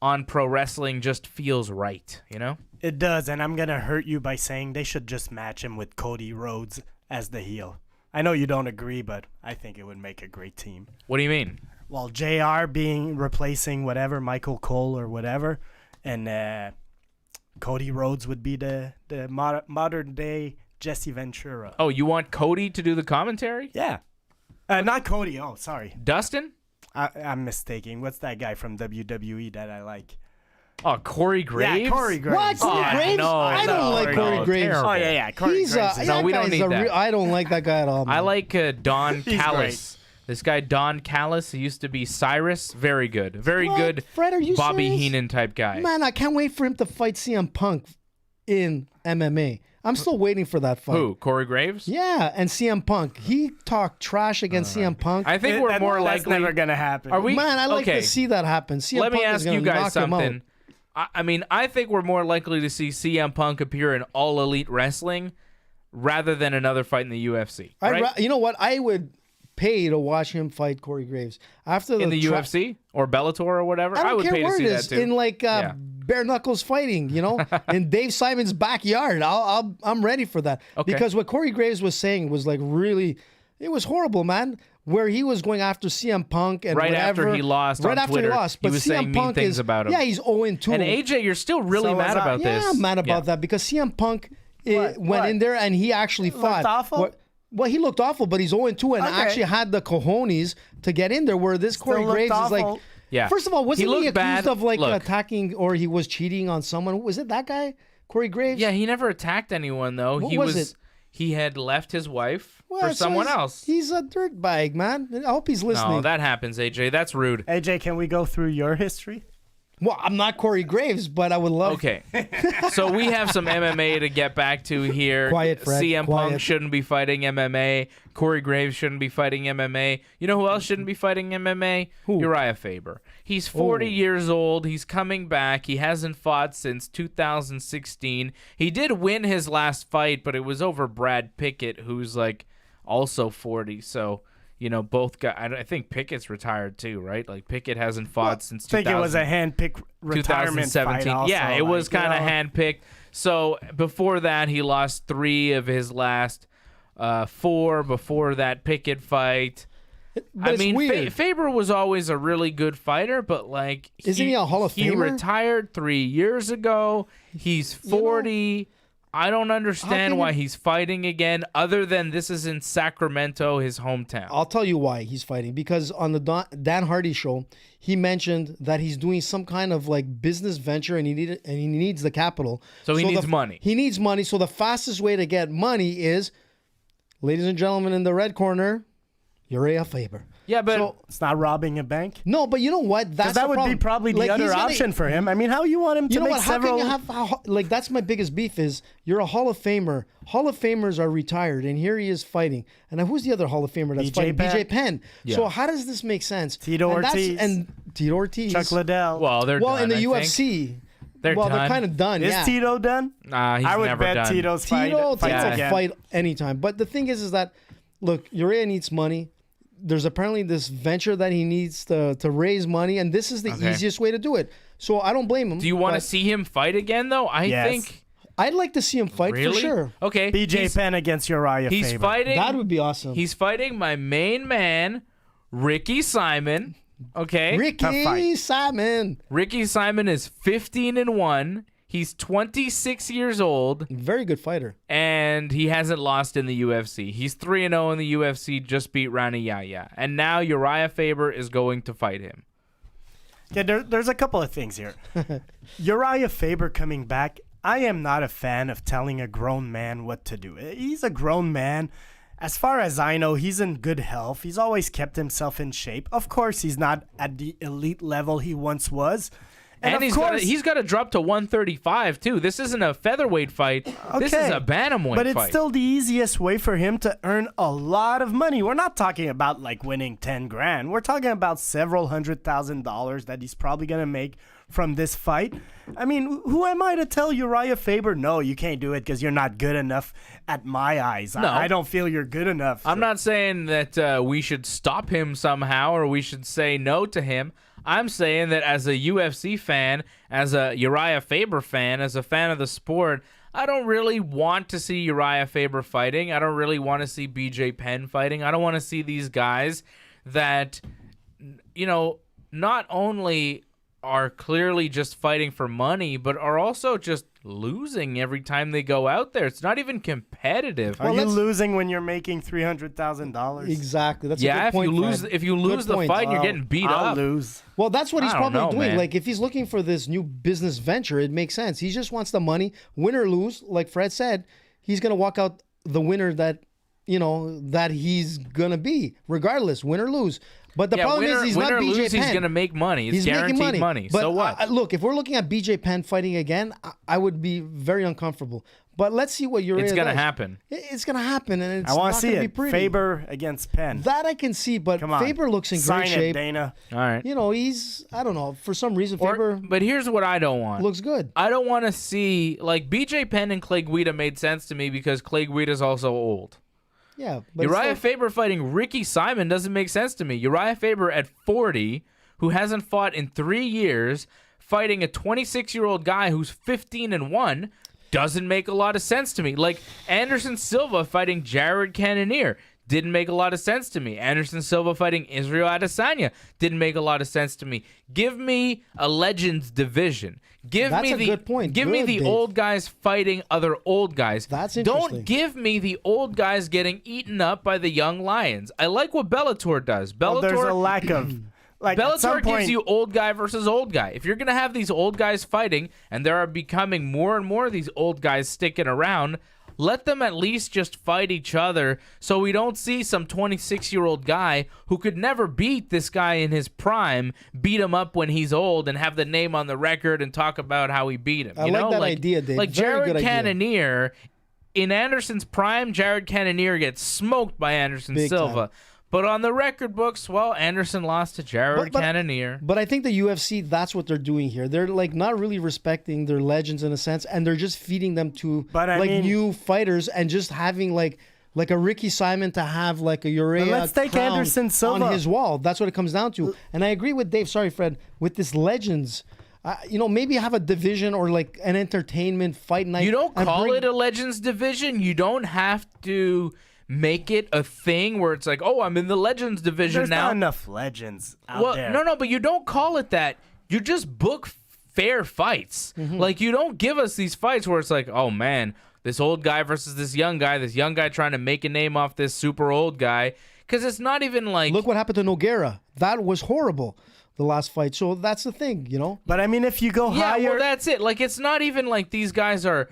on pro wrestling just feels right, you know? It does, and I'm going to hurt you by saying they should just match him with Cody Rhodes as the heel. I know you don't agree, but I think it would make a great team. What do you mean? Well, JR replacing whatever, Michael Cole or whatever, and Cody Rhodes would be the modern day Jesse Ventura. Oh, you want Cody to do the commentary? Yeah. Not Cody. Oh, sorry. Dustin? I'm mistaking. What's that guy from WWE that I like? Oh, Corey Graves? Yeah, Corey Graves. What? Corey Yeah, Graves? no, I don't no, like no, Corey Graves. terrible. Oh, yeah. Corey He's Graves. No, we don't need that. I don't like that guy at all. Man. I like Don He's Callis. This guy, Don Callis, he used to be Cyrus. Very good. Very What? good Fred, are you Bobby serious? Heenan type guy. Man, I can't wait for him to fight CM Punk in MMA. I'm still waiting for that fight. Who? Corey Graves? Yeah, and CM Punk. He talked trash against CM Punk. I think we're more That's likely. never going to happen. Are we? Man, I like okay. to see that happen. CM Let me Punk is ask gonna you guys knock him out. something. I mean, I think we're more likely to see CM Punk appear in All Elite Wrestling rather than another fight in the UFC. Right? You know what? I would pay to watch him fight Corey Graves after in the UFC or Bellator or whatever. I don't would care pay to where see it that is. too. In like Yeah. bare knuckles fighting, you know, in Dave Simon's backyard. I'm ready for that. Okay. Because what Corey Graves was saying was like really, it was horrible, man. Where he was going after CM Punk and Right whatever. after he lost right on after Twitter, he lost, but he was CM saying mean Punk things is, about him. Yeah, he's 0-2. And AJ, you're still really So mad was I. about this. Yeah, I'm mad about Yeah. that because CM Punk went What? in there and he actually fought. awful? Well, he looked awful, but he's 0-2 and Okay. actually had the cojones to get in there. Where this Corey looked Graves is like, awful. Yeah. first of all, wasn't he looked accused bad. of like Look, attacking or he was cheating on someone? Was it that guy, Corey Graves? Yeah, he never attacked anyone though. What he was it? He had left his wife Well, for so someone else. He's a dirtbag, man. I hope he's listening. No, that happens, AJ. That's rude. AJ, can we go through your history? Well, I'm not Corey Graves, but I would love. Okay. So we have some MMA to get back to here. Quiet, Fred, CM quiet. Punk shouldn't be fighting MMA. Corey Graves shouldn't be fighting MMA. You know who else shouldn't be fighting MMA? Who? Uriah Faber. He's 40 Oh. years old. He's coming back. He hasn't fought since 2016. He did win his last fight, but it was over Brad Pickett, who's like also 40. So, you know, both guys. I think Pickett's retired too, right? Like Pickett hasn't fought since I think it was a hand-picked retirement fight 2017. also, Yeah, it was like, kind of you know. handpicked. So before that, he lost 3 of his last 4. Before that Pickett fight, But I it's mean, weird. Faber was always a really good fighter, but like, Isn't he a Hall of He Famer? retired 3 years ago. He's 40. I don't understand why he's fighting again, other than this is in Sacramento, his hometown. I'll tell you why he's fighting. Because on the Dan Hardy show, he mentioned that he's doing some kind of like business venture, and he needs the capital. So he needs money. He needs money. So the fastest way to get money is, ladies and gentlemen, in the red corner, Uriah Faber. Yeah, but it's not robbing a bank. No, but you know what? That would be probably the other option for him. I mean, how you want him to make several? How can you have like that's my biggest beef is you're a Hall of Famer. Hall of Famers are retired, and here he is fighting. And who's the other Hall of Famer that's fighting? BJ Penn. Yeah. So how does this make sense? Tito Ortiz, Chuck Liddell. Well, they're done, in the I UFC. think. They're kind of done. Is Tito done? Nah, he's I would never bet done. Tito's Tito fights will again. fight anytime. But the thing is that, look, Uriah needs money. There's apparently this venture that he needs to raise money, and this is the easiest way to do it. So I don't blame him. Do you want to see him fight again, though? I think I'd like to see him fight for sure. Okay. BJ Penn against Uriah Faber. He's fighting. That would be awesome. He's fighting my main man, Ricky Simon. Okay. Ricky Simon. Ricky Simon is 15-1. He's 26 years old. Very good fighter. And he hasn't lost in the UFC. He's 3-0 in the UFC, just beat Rani Yahya. And now Uriah Faber is going to fight him. Yeah, there's a couple of things here. Uriah Faber coming back, I am not a fan of telling a grown man what to do. He's a grown man. As far as I know, he's in good health. He's always kept himself in shape. Of course, he's not at the elite level he once was. And he's got to drop to 135, too. This isn't a featherweight fight. Okay, this is a bantamweight fight. But it's still the easiest way for him to earn a lot of money. We're not talking about, like, winning 10 grand. We're talking about several $100,000 that he's probably going to make from this fight. I mean, who am I to tell Uriah Faber, no, you can't do it because you're not good enough at my eyes. No. I don't feel you're good enough. I'm not saying that we should stop him somehow or we should say no to him. I'm saying that as a UFC fan, as a Uriah Faber fan, as a fan of the sport, I don't really want to see Uriah Faber fighting. I don't really want to see BJ Penn fighting. I don't want to see these guys that, you know, not only are clearly just fighting for money, but are also just losing every time they go out there. It's not even competitive. Are you losing when you're making $300,000? Exactly. That's a good point. If you lose the fight, you're getting beat up. I'll lose. Well, that's what he's probably doing. Man. Like, if he's looking for this new business venture, it makes sense. He just wants the money, win or lose. Like Fred said, he's going to walk out the winner that, you know, that he's going to be, regardless, win or lose. But the problem is he's not BJ lose, Penn. He's going to make money. It's guaranteed money. But, so what? Look, if we're looking at BJ Penn fighting again, I would be very uncomfortable. But let's see what Uriah does. It's going to happen. It's going to happen, and it's I want not to see going to it. be pretty. Faber against Penn. That I can see, but Faber looks in great shape. Sign it, Dana. All right. You know, I don't know, for some reason, Faber but here's what I don't want. looks good. I don't want to see, like, BJ Penn and Clay Guida made sense to me because Clay Guida's also old. Yeah, but Uriah Faber fighting Ricky Simon doesn't make sense to me. Uriah Faber at 40, who hasn't fought in 3 years, fighting a 26-year-old guy who's 15-1, doesn't make a lot of sense to me. Like Anderson Silva fighting Jared Cannonier didn't make a lot of sense to me. Anderson Silva fighting Israel Adesanya didn't make a lot of sense to me. Give me a Legends division. That's a good point. Give me the Dave. old guys fighting other old guys. That's interesting. Don't give me the old guys getting eaten up by the young lions. I like what Bellator does. There's a lack of... Like, Bellator gives you old guy versus old guy. If you're going to have these old guys fighting, and there are becoming more and more of these old guys sticking around, let them at least just fight each other so we don't see some 26-year-old guy who could never beat this guy in his prime, beat him up when he's old and have the name on the record and talk about how he beat him. I like that idea, Dave. Like Very Jared good idea. Cannonier, in Anderson's prime, Jared Cannonier gets smoked by Anderson Big Silva. time. But on the record books, well, Anderson lost to Jared Cannonier. But I think the UFC, that's what they're doing here. They're like not really respecting their legends in a sense, and they're just feeding them to new fighters and just having like a Ricky Simon to have like a Uriah let's take crown Anderson Silva on his wall. That's what it comes down to. And I agree with Dave. Sorry, Fred. With this legends. Maybe have a division or like an entertainment fight night. You don't call it a Legends division. You don't have to make it a thing where it's like, oh, I'm in the Legends division There's now. not enough legends out there. No, but you don't call it that. You just book fair fights. Mm-hmm. Like, you don't give us these fights where it's like, oh, man, this old guy versus this young guy trying to make a name off this super old guy. Because it's not even like... Look what happened to Nogueira. That was horrible, the last fight. So that's the thing, you know? But I mean, if you go higher... Yeah, well, that's it. Like, it's not even like these guys are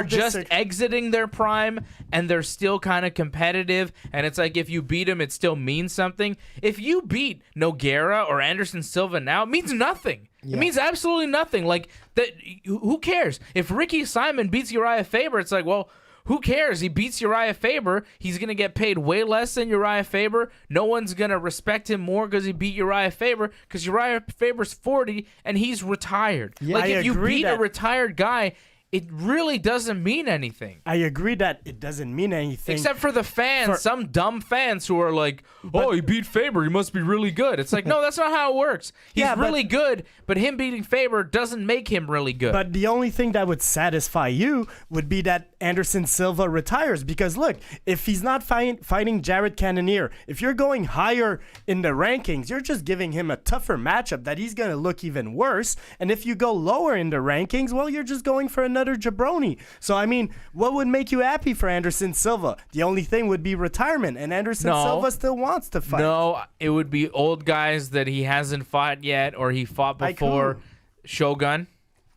just exiting their prime and they're still kind of competitive. And it's like, if you beat them, it still means something. If you beat Nogueira or Anderson Silva now, it means nothing. Yeah. It means absolutely nothing. Like, that. Who cares? If Ricky Simon beats Uriah Faber, it's like, well... Who cares? He beats Uriah Faber. He's going to get paid way less than Uriah Faber. No one's going to respect him more because he beat Uriah Faber because Uriah Faber's 40 and he's retired. Yeah, like, if you beat a retired guy, it really doesn't mean anything. I agree that it doesn't mean anything. Except for the fans, some dumb fans who are like, oh, he beat Faber, he must be really good. It's like, no, that's not how it works. He's really good, but him beating Faber doesn't make him really good. But the only thing that would satisfy you would be that Anderson Silva retires. Because look, if he's not fighting Jared Cannonier, if you're going higher in the rankings, you're just giving him a tougher matchup that he's going to look even worse. And if you go lower in the rankings, well, you're just going for another jabroni. So, I mean, what would make you happy for Anderson Silva? The only thing would be retirement, and Anderson Silva still wants to fight. No, it would be old guys that he hasn't fought yet or he fought before. Shogun.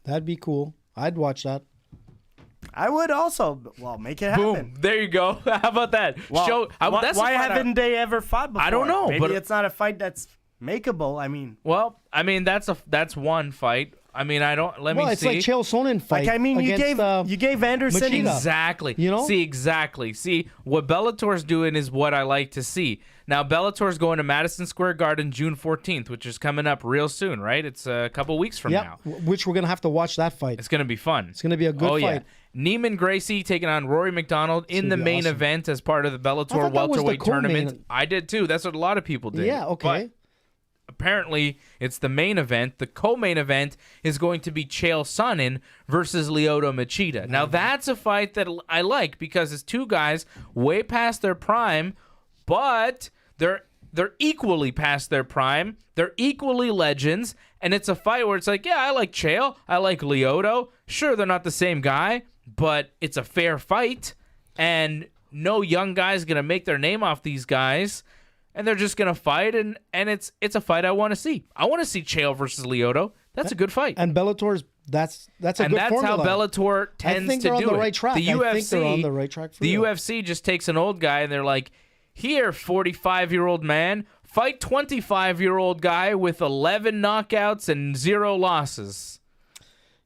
That'd be cool. I'd watch that. I would also. Well, make it happen. Boom. There you go. How about that? Well, why haven't they ever fought before? I don't know. Maybe it's not a fight that's makeable. I mean. Well, I mean, that's one fight. I mean, I don't. Let me see. Well, it's like Chael Sonnen fight. Like, I mean, you against, gave Anderson Machida. Exactly. You know? See, exactly. See, what Bellator's doing is what I like to see. Now, Bellator's going to Madison Square Garden June 14th, which is coming up real soon, right? It's a couple weeks from now. Which we're gonna have to watch that fight. It's gonna be fun. It's gonna be a good fight. Yeah. Neiman Gracie taking on Rory McDonald in the main event as part of the Bellator welterweight tournament. I did too. That's what a lot of people did. Yeah. Okay. But apparently, it's the main event. The co-main event is going to be Chael Sonnen versus Lyoto Machida. Now, that's a fight that I like because it's two guys way past their prime, but they're equally past their prime. They're equally legends, and it's a fight where it's like, yeah, I like Chael. I like Lyoto. Sure, they're not the same guy, but it's a fair fight, and no young guy's going to make their name off these guys. And they're just gonna fight, and it's a fight I want to see. I want to see Chael versus Lyoto. That's a good fight. And Bellator's that's a good formula. And that's how Bellator tends to do it. I think they're on the right track. The UFC, I think they're on the right track for the UFC just takes an old guy and they're like, here, 45-year-old man, fight 25-year-old guy with 11 knockouts and 0 losses.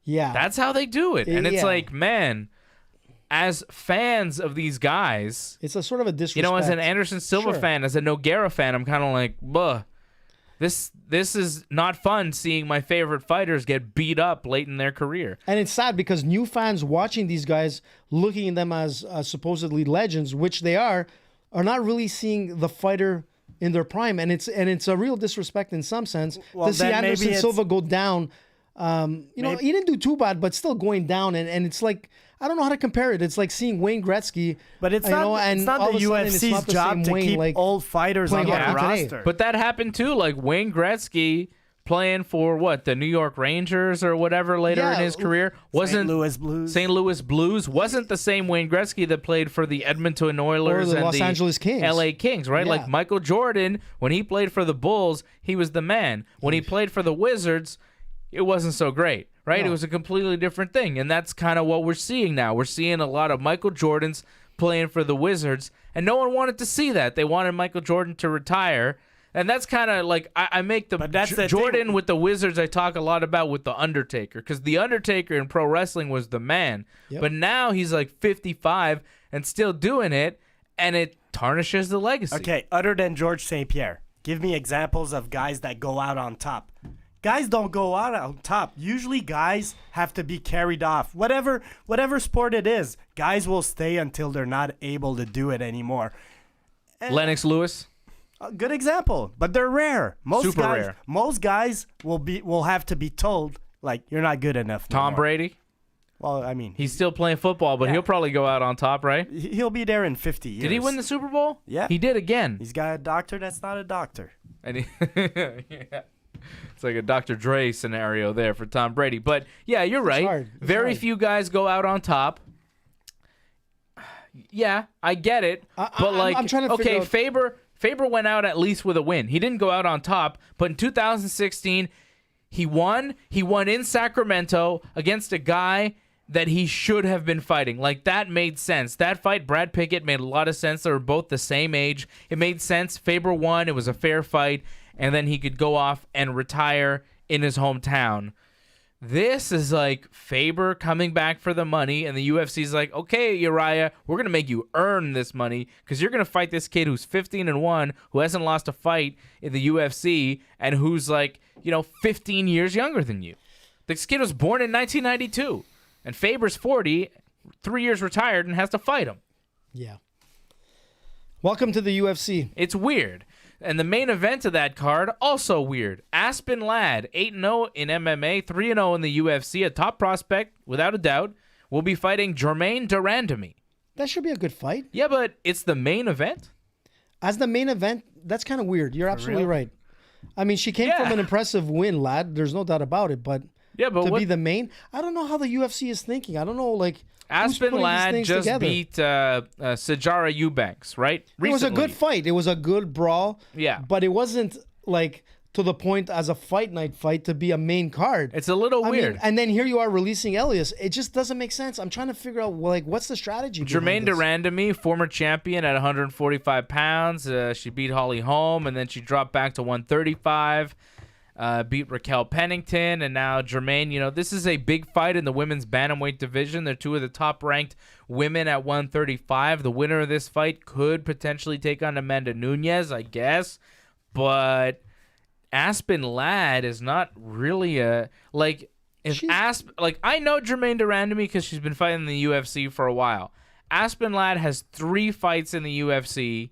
Yeah, that's how they do it, and it's like, man. As fans of these guys, it's a sort of a disrespect. You know, as an Anderson Silva fan, as a Nogueira fan, I'm kind of like, buh. This is not fun seeing my favorite fighters get beat up late in their career. And it's sad because new fans watching these guys, looking at them as supposedly legends, which they are not really seeing the fighter in their prime. And it's a real disrespect in some sense to see Anderson Silva go down. You know, he didn't do too bad, but still going down. And it's like, I don't know how to compare it. It's like seeing Wayne Gretzky. But it's not the UFC's job to keep old fighters on the roster. But that happened too. Like Wayne Gretzky playing for the New York Rangers or whatever later in his career wasn't St. Louis Blues wasn't the same Wayne Gretzky that played for the Edmonton Oilers or the and Los Angeles Kings. LA Kings, right? Yeah. Like Michael Jordan, when he played for the Bulls, he was the man. When he played for the Wizards, it wasn't so great. Right? No. It was a completely different thing. And that's kind of what we're seeing now. We're seeing a lot of Michael Jordans playing for the Wizards, and no one wanted to see that. They wanted Michael Jordan to retire. And that's kind of like, I make the Jordan with the Wizards I talk a lot about with The Undertaker, because The Undertaker in pro wrestling was the man. Yep. But now he's like 55 and still doing it, and it tarnishes the legacy. Okay, other than George St. Pierre, give me examples of guys that go out on top. Guys don't go out on top. Usually guys have to be carried off. Whatever sport it is, guys will stay until they're not able to do it anymore. And Lennox Lewis? A good example, but they're rare. Super rare. Most guys will have to be told, like, you're not good enough no Tom more. Brady? Well, I mean, he's still playing football, but he'll probably go out on top, right? He'll be there in 50 years. Did he win the Super Bowl? Yeah. He did again. He's got a doctor that's not a doctor. And yeah. It's like a Dr. Dre scenario there for Tom Brady. But, yeah, you're right. Very few guys go out on top. Yeah, I get it. But like, I'm trying to figure out... Faber went out at least with a win. He didn't go out on top, but in 2016, he won. He won in Sacramento against a guy that he should have been fighting. Like, that made sense. That fight, Brad Pickett, made a lot of sense. They were both the same age. It made sense. Faber won. It was a fair fight. And then he could go off and retire in his hometown. This is like Faber coming back for the money, and the UFC's like, okay, Uriah, we're going to make you earn this money because you're going to fight this kid who's 15-1, who hasn't lost a fight in the UFC, and who's like, 15 years younger than you. This kid was born in 1992, and Faber's 40, 3 years retired, and has to fight him. Yeah. Welcome to the UFC. It's weird. And the main event of that card, also weird. Aspen Ladd, 8-0 in MMA, 3-0 in the UFC, a top prospect, without a doubt, will be fighting Germaine de Randamie. That should be a good fight. Yeah, but it's the main event? As the main event, that's kind of weird. You're absolutely right. I mean, she came from an impressive win, Ladd. There's no doubt about it. But, be the main, I don't know how the UFC is thinking. I don't know, like... Aspen Ladd just beat Sijara Eubanks, right? Recently. It was a good fight. It was a good brawl. Yeah. But it wasn't like to the point as a fight night fight to be a main card. It's a little weird. And then here you are releasing Elias. It just doesn't make sense. I'm trying to figure out what's the strategy. Germaine de Randamie, former champion at 145 pounds. She beat Holly Holm, and then she dropped back to 135. Beat Raquel Pennington, and now Germaine. This is a big fight in the women's bantamweight division. They're two of the top-ranked women at 135. The winner of this fight could potentially take on Amanda Nunes, I guess. But Aspen Ladd is not really I know Germaine de Randamie because she's been fighting in the UFC for a while. Aspen Ladd has 3 fights in the UFC.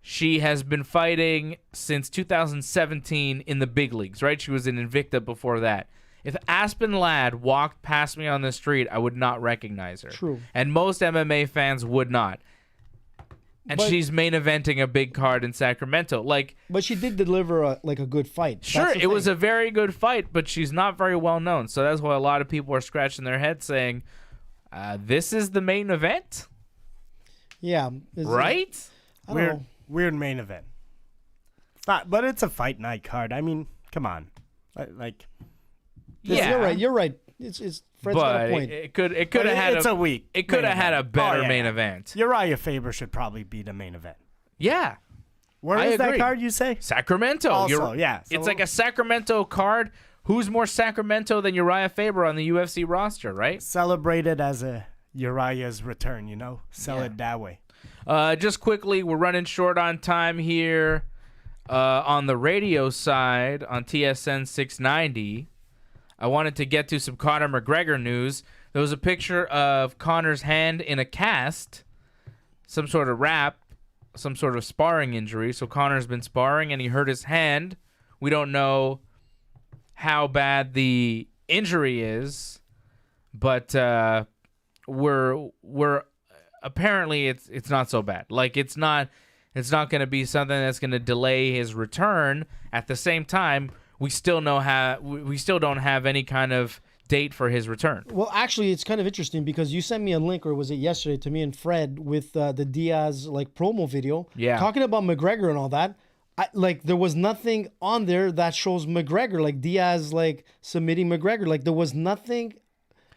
She has been fighting since 2017 in the big leagues, right? She was in Invicta before that. If Aspen Ladd walked past me on the street, I would not recognize her. True. And most MMA fans would not. And she's main eventing a big card in Sacramento. But she did deliver a good fight. Sure, it was a very good fight, but she's not very well known. So that's why a lot of people are scratching their heads saying, this is the main event? Yeah. Right? I don't know. Weird main event. But it's a fight night card. I mean, come on. You're right. It's Fred's got a point. It could have had it's a week. It could have had a better main event. Uriah Faber should probably be the main event. Yeah. Where is that card you say? Sacramento. Also, it's like a Sacramento card. Who's more Sacramento than Uriah Faber on the UFC roster, right? Celebrated as a Uriah's return, Sell it that way. Just quickly, we're running short on time here on the radio side on TSN 690. I wanted to get to some Conor McGregor news. There was a picture of Conor's hand in a cast, some sort of wrap, some sort of sparring injury. So Conor's been sparring and he hurt his hand. We don't know how bad the injury is, but we're apparently it's not so bad. Like it's not going to be something that's going to delay his return. At the same time, we still don't have any kind of date for his return. Well, actually, it's kind of interesting because you sent me a link, or was it yesterday, to me and Fred with the Diaz promo video. Yeah. Talking about McGregor and all that. There was nothing on there that shows McGregor, Diaz submitting McGregor. There was nothing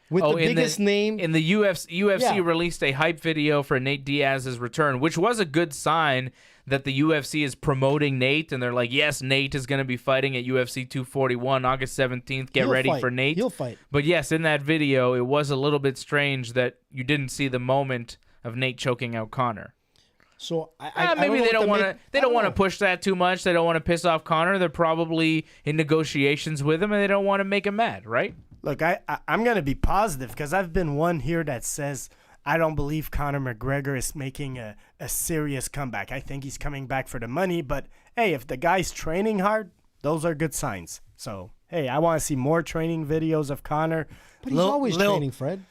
with the biggest name. In the UFC released a hype video for Nate Diaz's return, which was a good sign that the UFC is promoting Nate, and they're like, yes, Nate is going to be fighting at UFC 241 August 17th. Get ready for Nate. He'll fight. But yes, in that video, it was a little bit strange that you didn't see the moment of Nate choking out Conor. So maybe they don't want to. They don't want to push that too much. They don't want to piss off Conor. They're probably in negotiations with him, and they don't want to make him mad, right? Look, I'm going to be positive because I've been one here that says I don't believe Conor McGregor is making a serious comeback. I think he's coming back for the money, but hey, if the guy's training hard, those are good signs. So, hey, I want to see more training videos of Conor. But he's always training, Fred.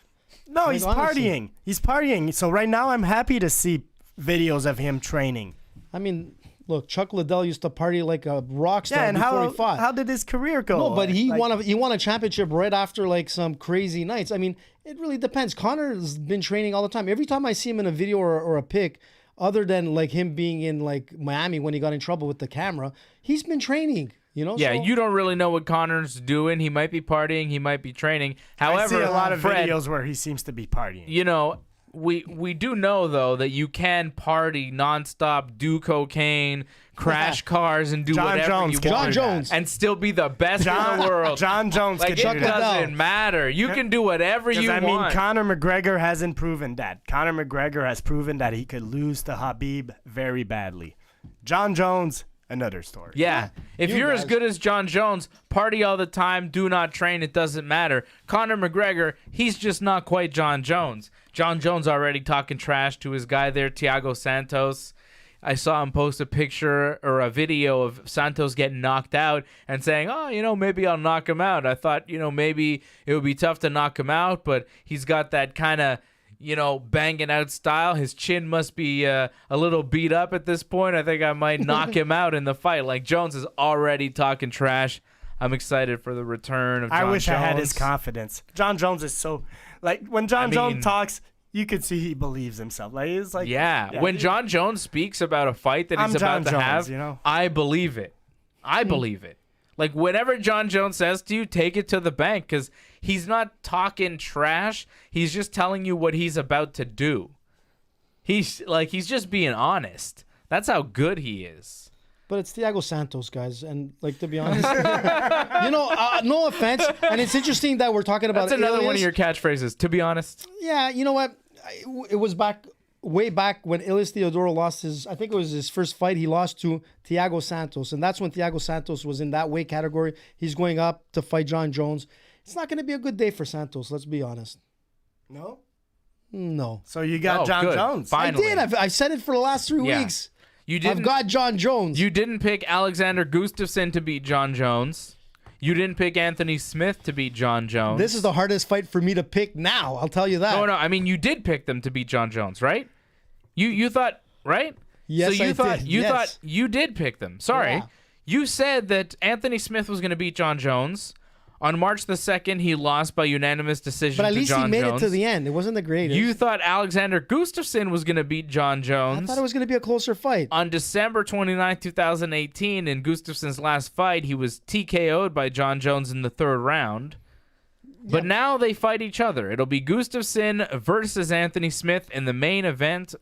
No, he's partying. He's partying. So right now I'm happy to see videos of him training. I mean, look, Chuck Liddell used to party like a rock star before he fought. How did his career go? No, but he won a championship right after some crazy nights. I mean, It really depends. Conor's been training all the time. Every time I see him in a video or a pic, other than like him being in like Miami when he got in trouble with the camera, he's been training. You know? Yeah, so, you don't really know what Conor's doing. He might be partying. He might be training. However, I see a lot of Fred, videos where he seems to be partying. you know, we do know though that you can party nonstop, do cocaine, crash cars, and do John whatever Jones you can want, do that. and still be the best in the world. John Jones like can it do that. doesn't matter. You can do whatever you I want. mean, Conor McGregor hasn't proven that. Conor McGregor has proven that he could lose to Khabib very badly. John Jones, another story. Yeah. If You you're as guys- good as John Jones, party all the time, do not train, it doesn't matter. Conor McGregor, he's just not quite John Jones. John Jones already talking trash to his guy there, Thiago Santos. I saw him post a picture or a video of Santos getting knocked out and saying, oh, maybe I'll knock him out. I thought, maybe it would be tough to knock him out, but he's got that kind of, banging out style. His chin must be a little beat up at this point. I think I might knock him out in the fight. Like, Jones is already talking trash. I'm excited for the return of John I wish Jones. I had his confidence. John Jones is so, like, when John Jones talks, you could see he believes himself. Like, he's like, when John Jones speaks about a fight that he's I'm about John to Jones, have, I believe it. I believe it. Like, whatever John Jones says to you, take it to the bank, because he's not talking trash. He's just telling you what he's about to do. He's just being honest. That's how good he is. But it's Thiago Santos, guys, and like to be honest, no offense, and it's interesting that we're talking about. That's another one of Elias. your catchphrases. To be honest, Yeah, you know what? It was way back when Elias Theodorou lost I think it was his first fight. He lost to Thiago Santos, and that's when Thiago Santos was in that weight category. He's going up to fight John Jones. It's not going to be a good day for Santos. Let's be honest. No? No, So you got John good. Jones. Finally. I did. I said it for the last 3 Yeah. weeks. you didn't. I've got John Jones. You didn't pick Alexander Gustafsson to beat John Jones. You didn't pick Anthony Smith to beat John Jones. This is the hardest fight for me to pick now. I'll tell you that. No. I mean, you did pick them to beat John Jones, right? You thought, right? Yes, so I thought did. you Yes. thought you did pick them. Sorry. Yeah. You said that Anthony Smith was going to beat John Jones. On March the 2nd, he lost by unanimous decision But at to least John he made Jones. it to the end. It wasn't the greatest. You thought Alexander Gustafsson was going to beat John I Jones. thought it was going to be a closer fight. On December 29, 2018, in Gustafsson's last fight, he was TKO'd by John Jones in the third round. But now they fight each other. It'll be Gustafsson versus Anthony Smith in the main event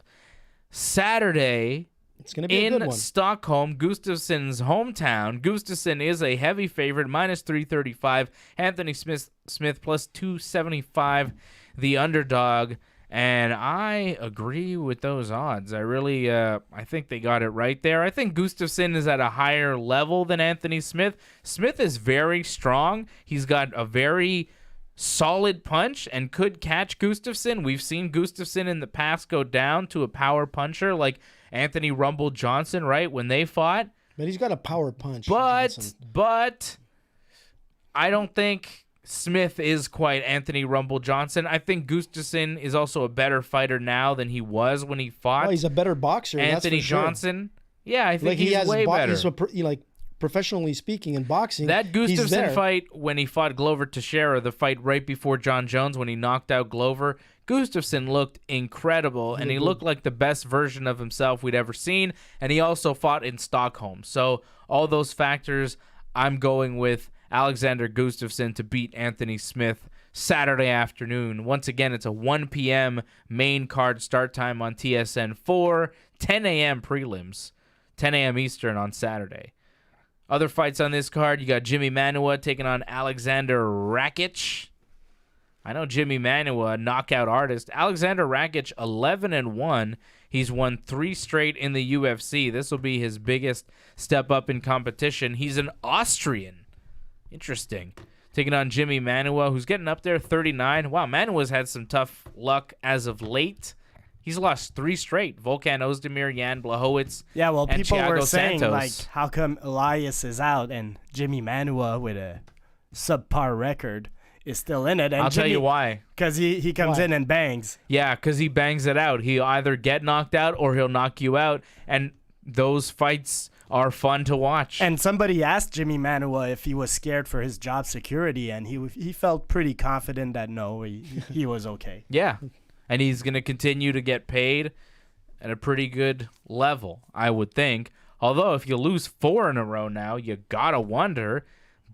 Saturday It's going to be a good in one. Stockholm, Gustafsson's hometown. Gustafsson is a heavy favorite, minus 335. Anthony Smith plus 275, the underdog. And I agree with those odds. I really, I think they got it right there. I think Gustafsson is at a higher level than Anthony Smith. Smith is very strong. He's got a very solid punch and could catch Gustafsson. We've seen Gustafsson in the past go down to a power puncher like Anthony Rumble Johnson, right, when they fought. But he's got a power punch. But Johnson. I don't think Smith is quite Anthony Rumble Johnson. I think Gustafsson is also a better fighter now than he was when he fought he's a better boxer. Anthony that's for sure. Johnson. Yeah, I think Like he's way better. He's professionally speaking in boxing. That he's Gustafsson there. fight when he fought Glover Teixeira, the fight right before John Jones when he knocked out Glover, Gustafsson looked incredible, and he looked like the best version of himself we'd ever seen, and he also fought in Stockholm. So all those factors, I'm going with Alexander Gustafsson to beat Anthony Smith Saturday afternoon. Once again, it's a 1 p.m. main card start time on TSN 4, 10 a.m. prelims, 10 a.m. Eastern on Saturday. Other fights on this card, you got Jimmy Manuwa taking on Alexander Rakic. I know Jimmy Manuwa, a knockout artist. Alexander Rakic, 11-1. He's won 3 straight in the UFC. This will be his biggest step up in competition. He's an Austrian. Interesting. Taking on Jimmy Manuwa, who's getting up there, 39. Wow, Manuwa's had some tough luck as of late. He's lost 3 straight. Volkan Ozdemir, Jan Blachowicz, Yeah, well, and people were Thiago saying, Santos. like, how come Elias is out and Jimmy Manuwa with a subpar record is still in it? And I'll tell you why. Because he comes Why? in and bangs. Yeah, because he bangs it out. He'll either get knocked out or he'll knock you out. And those fights are fun to watch. And somebody asked Jimmy Manuwa if he was scared for his job security, and he felt pretty confident that no, he was okay. Yeah, and he's going to continue to get paid at a pretty good level, I would think. Although if you lose 4 in a row now, you got to wonder.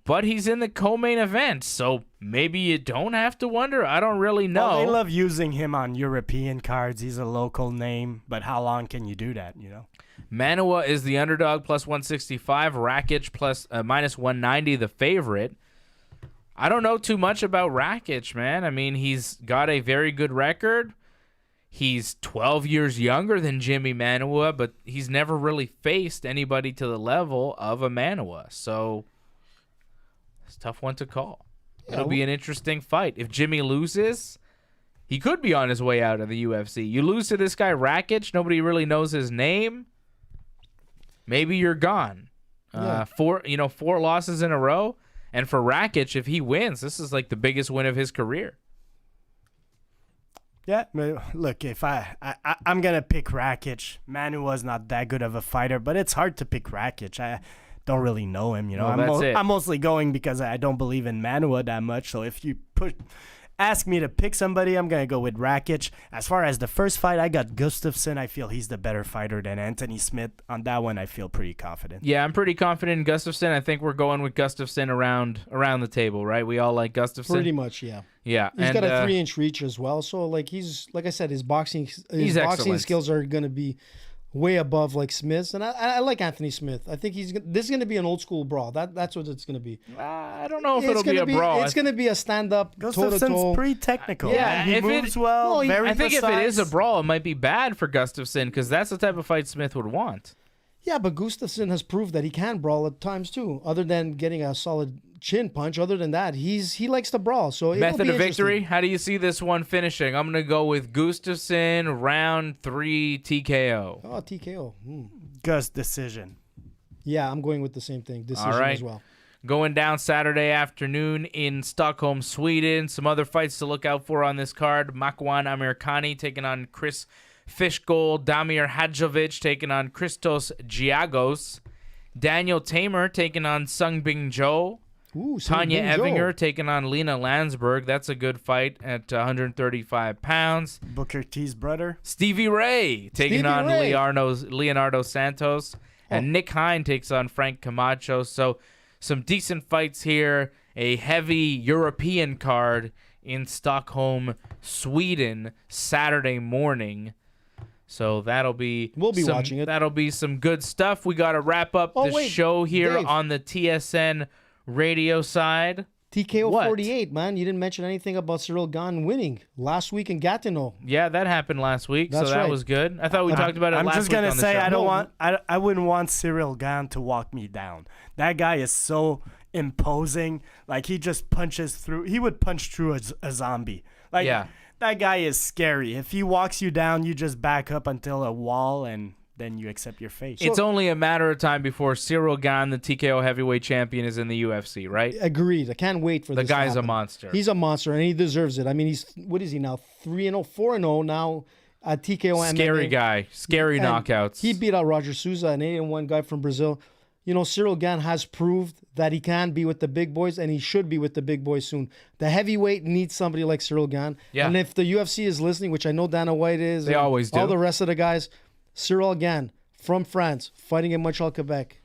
But he's in the co-main event, so maybe you don't have to wonder. I don't really know. Well, they love using him on European cards. He's a local name, but how long can you do that, you know? Manuwa is the underdog, plus 165. Rakic plus minus 190, the favorite. I don't know too much about Rakic, man. I mean, he's got a very good record. He's 12 years younger than Jimmy Manuwa, but he's never really faced anybody to the level of a Manuwa. So it's a tough one to call. It'll be an interesting fight. If Jimmy loses, he could be on his way out of the UFC. You lose to this guy Rakic, nobody really knows his name. Maybe you're gone. 4 losses in a row. And for Rakic, if he wins, this is like the biggest win of his career. Yeah, look, if I'm going to pick Rakic. Manuwa's not that good of a fighter, but it's hard to pick Rakic. I don't really know him, you know. Well, I'm mostly going because I don't believe in Manuwa that much. So if you ask me to pick somebody, I'm going to go with Rakic. As far as the first fight, I got Gustafsson. I feel he's the better fighter than Anthony Smith. On that one, I feel pretty confident. Yeah, I'm pretty confident in Gustafsson. I think we're going with Gustafsson around the table, right? We all like Gustafsson. Pretty much, yeah. Yeah. He's got a 3-inch reach as well. So, like I said, his boxing skills are going to be way above like Smith's, and I like Anthony Smith. I think this is going to be an old school brawl. That's what it's going to be. I don't know if it'll be a brawl. It's going to be a stand up, toe to toe. Gustafsson's pretty technical. Yeah, he moves well. Very I think precise. if it is a brawl, it might be bad for Gustafsson because that's the type of fight Smith would want. Yeah, but Gustafsson has proved that he can brawl at times too. Other than getting a solid chin punch, other than that, he likes to brawl. So method of victory. How do you see this one finishing? I'm gonna go with Gustafsson round 3 TKO. Oh, TKO. Gus decision. Yeah, I'm going with the same thing. Decision All right. as well. Going down Saturday afternoon in Stockholm, Sweden. Some other fights to look out for on this card. Makwan Amirkhani taking on Chris Fishgold. Damir Hadjovic taking on Christos Giagos. Daniel Tamer taking on Sungbin Jo. Tanya Evinger taking on Lena Landsberg. That's a good fight at 135 pounds. Booker T's brother. Stevie Ray taking on Leonardo Santos. And Nick Hine takes on Frank Camacho. So some decent fights here. A heavy European card in Stockholm, Sweden, Saturday morning. So we'll be watching it. That'll be some good stuff. We got to wrap up show here Dave. On the TSN radio side. TKO 48, man. You didn't mention anything about Cyril Gane winning last week in Gatineau. Yeah, that happened last week, so that was good. I thought we talked about it last week. I'm just gonna say I wouldn't want Cyril Gane to walk me down. That guy is so imposing. Like he just punches through. He would punch through a zombie. Like that guy is scary. If he walks you down, you just back up until a wall and then you accept your fate. It's only a matter of time before Cyril Gane, the TKO heavyweight champion, is in the UFC, right? Agreed. I can't wait for this. The guy's to a monster. He's a monster, and he deserves it. I mean, what is he now? 3-0, 4-0 now at TKO. Scary MMA. Guy. Scary knockouts. He beat out Roger Souza, an 8-1 guy from Brazil. You know, Cyril Gane has proved that he can be with the big boys, and he should be with the big boys soon. The heavyweight needs somebody like Cyril Gane. Yeah. And if the UFC is listening, which I know Dana White is, they always do. All the rest of the guys, Cyril Gane from France, fighting in Montreal, Quebec.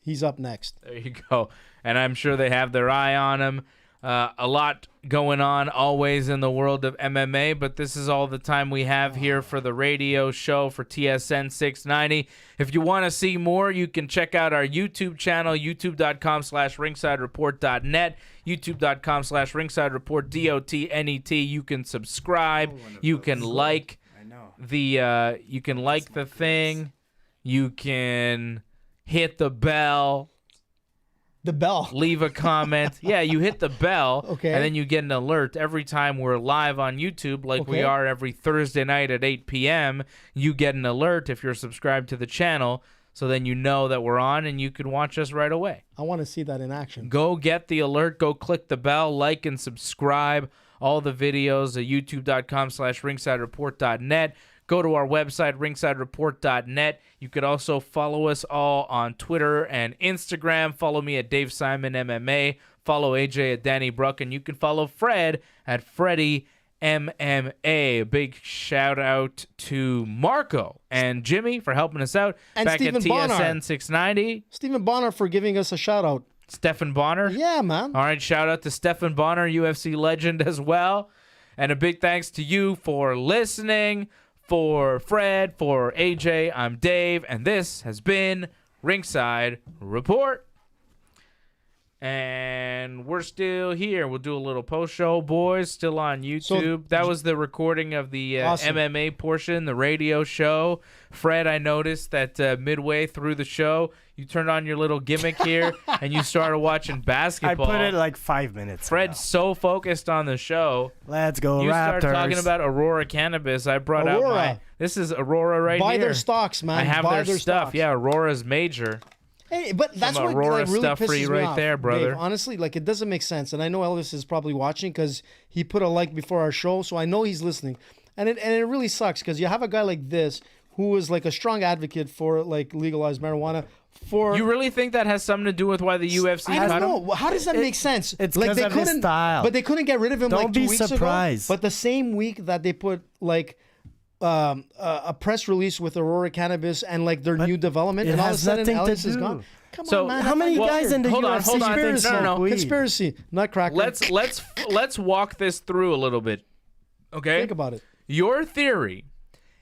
He's up next. There you go. And I'm sure they have their eye on him. A lot going on always in the world of MMA, but this is all the time we have here for the radio show for TSN 690. If you want to see more, you can check out our YouTube channel, youtube.com/ringsidereport.net, youtube.com/ringsidereport.net. You can subscribe. You can like the thing. You can hit the bell. The bell. Leave a comment. Yeah, you hit the bell, okay, and then you get an alert every time we're live on YouTube, like we are every Thursday night at 8 p.m. You get an alert if you're subscribed to the channel, so then you know that we're on, and you can watch us right away. I want to see that in action. Go get the alert. Go click the bell, like and subscribe. All the videos at youtube.com/ringsidereport.net. go to our website, ringsidereport.net. You could also follow us all on Twitter and Instagram. Follow me at Dave Simon MMA. Follow AJ at Danny Bruck, and you can follow Fred at Freddie MMA. Big shout out to Marco and Jimmy for helping us out And back Stephen at Bonner. TSN 690. Stephen Bonner for giving us a shout out. Stephen Bonner. Yeah, man. All right, shout out to Stephen Bonner, UFC legend as well. And a big thanks to you for listening. For Fred, for AJ, I'm Dave, and this has been Ringside Report. And we're still here. We'll do a little post-show, boys. Still on YouTube. So, that was the recording of the awesome. MMA portion, the radio show. Fred, I noticed that midway through the show, you turned on your little gimmick here, and you started watching I basketball. put it like 5 minutes Fred's so focused on the show. Let's go You Raptors. start talking about Aurora Cannabis. I brought out Aurora. my... This is Aurora right Buy here. their stocks, man. I have Buy their stuff. stocks. Yeah, Aurora's major. Hey, but that's Some what Aurora like, really stuff for pisses you me right off, there, brother. Dave. Honestly, like it doesn't make sense, and I know Elvis is probably watching because he put a like before our show, so I know he's listening. And it really sucks because you have a guy like this who is like a strong advocate for like legalized marijuana. For You really think that has something to do with why the UFC I cut don't him? know. How does that make sense? it's like 'cause they of his couldn't, style. but they couldn't get rid of him Don't like 2 be weeks surprised. ago. But the same week that they put like a press release with Aurora Cannabis and like their new development, it and all of a has sudden nothing to Elias is do. gone. Come So, on, man. How many guys in the hold on, UFC hold on. think No, no, smoke no. weed? Conspiracy, nutcracker. Let's walk this through a little bit. Okay? think about it. Your theory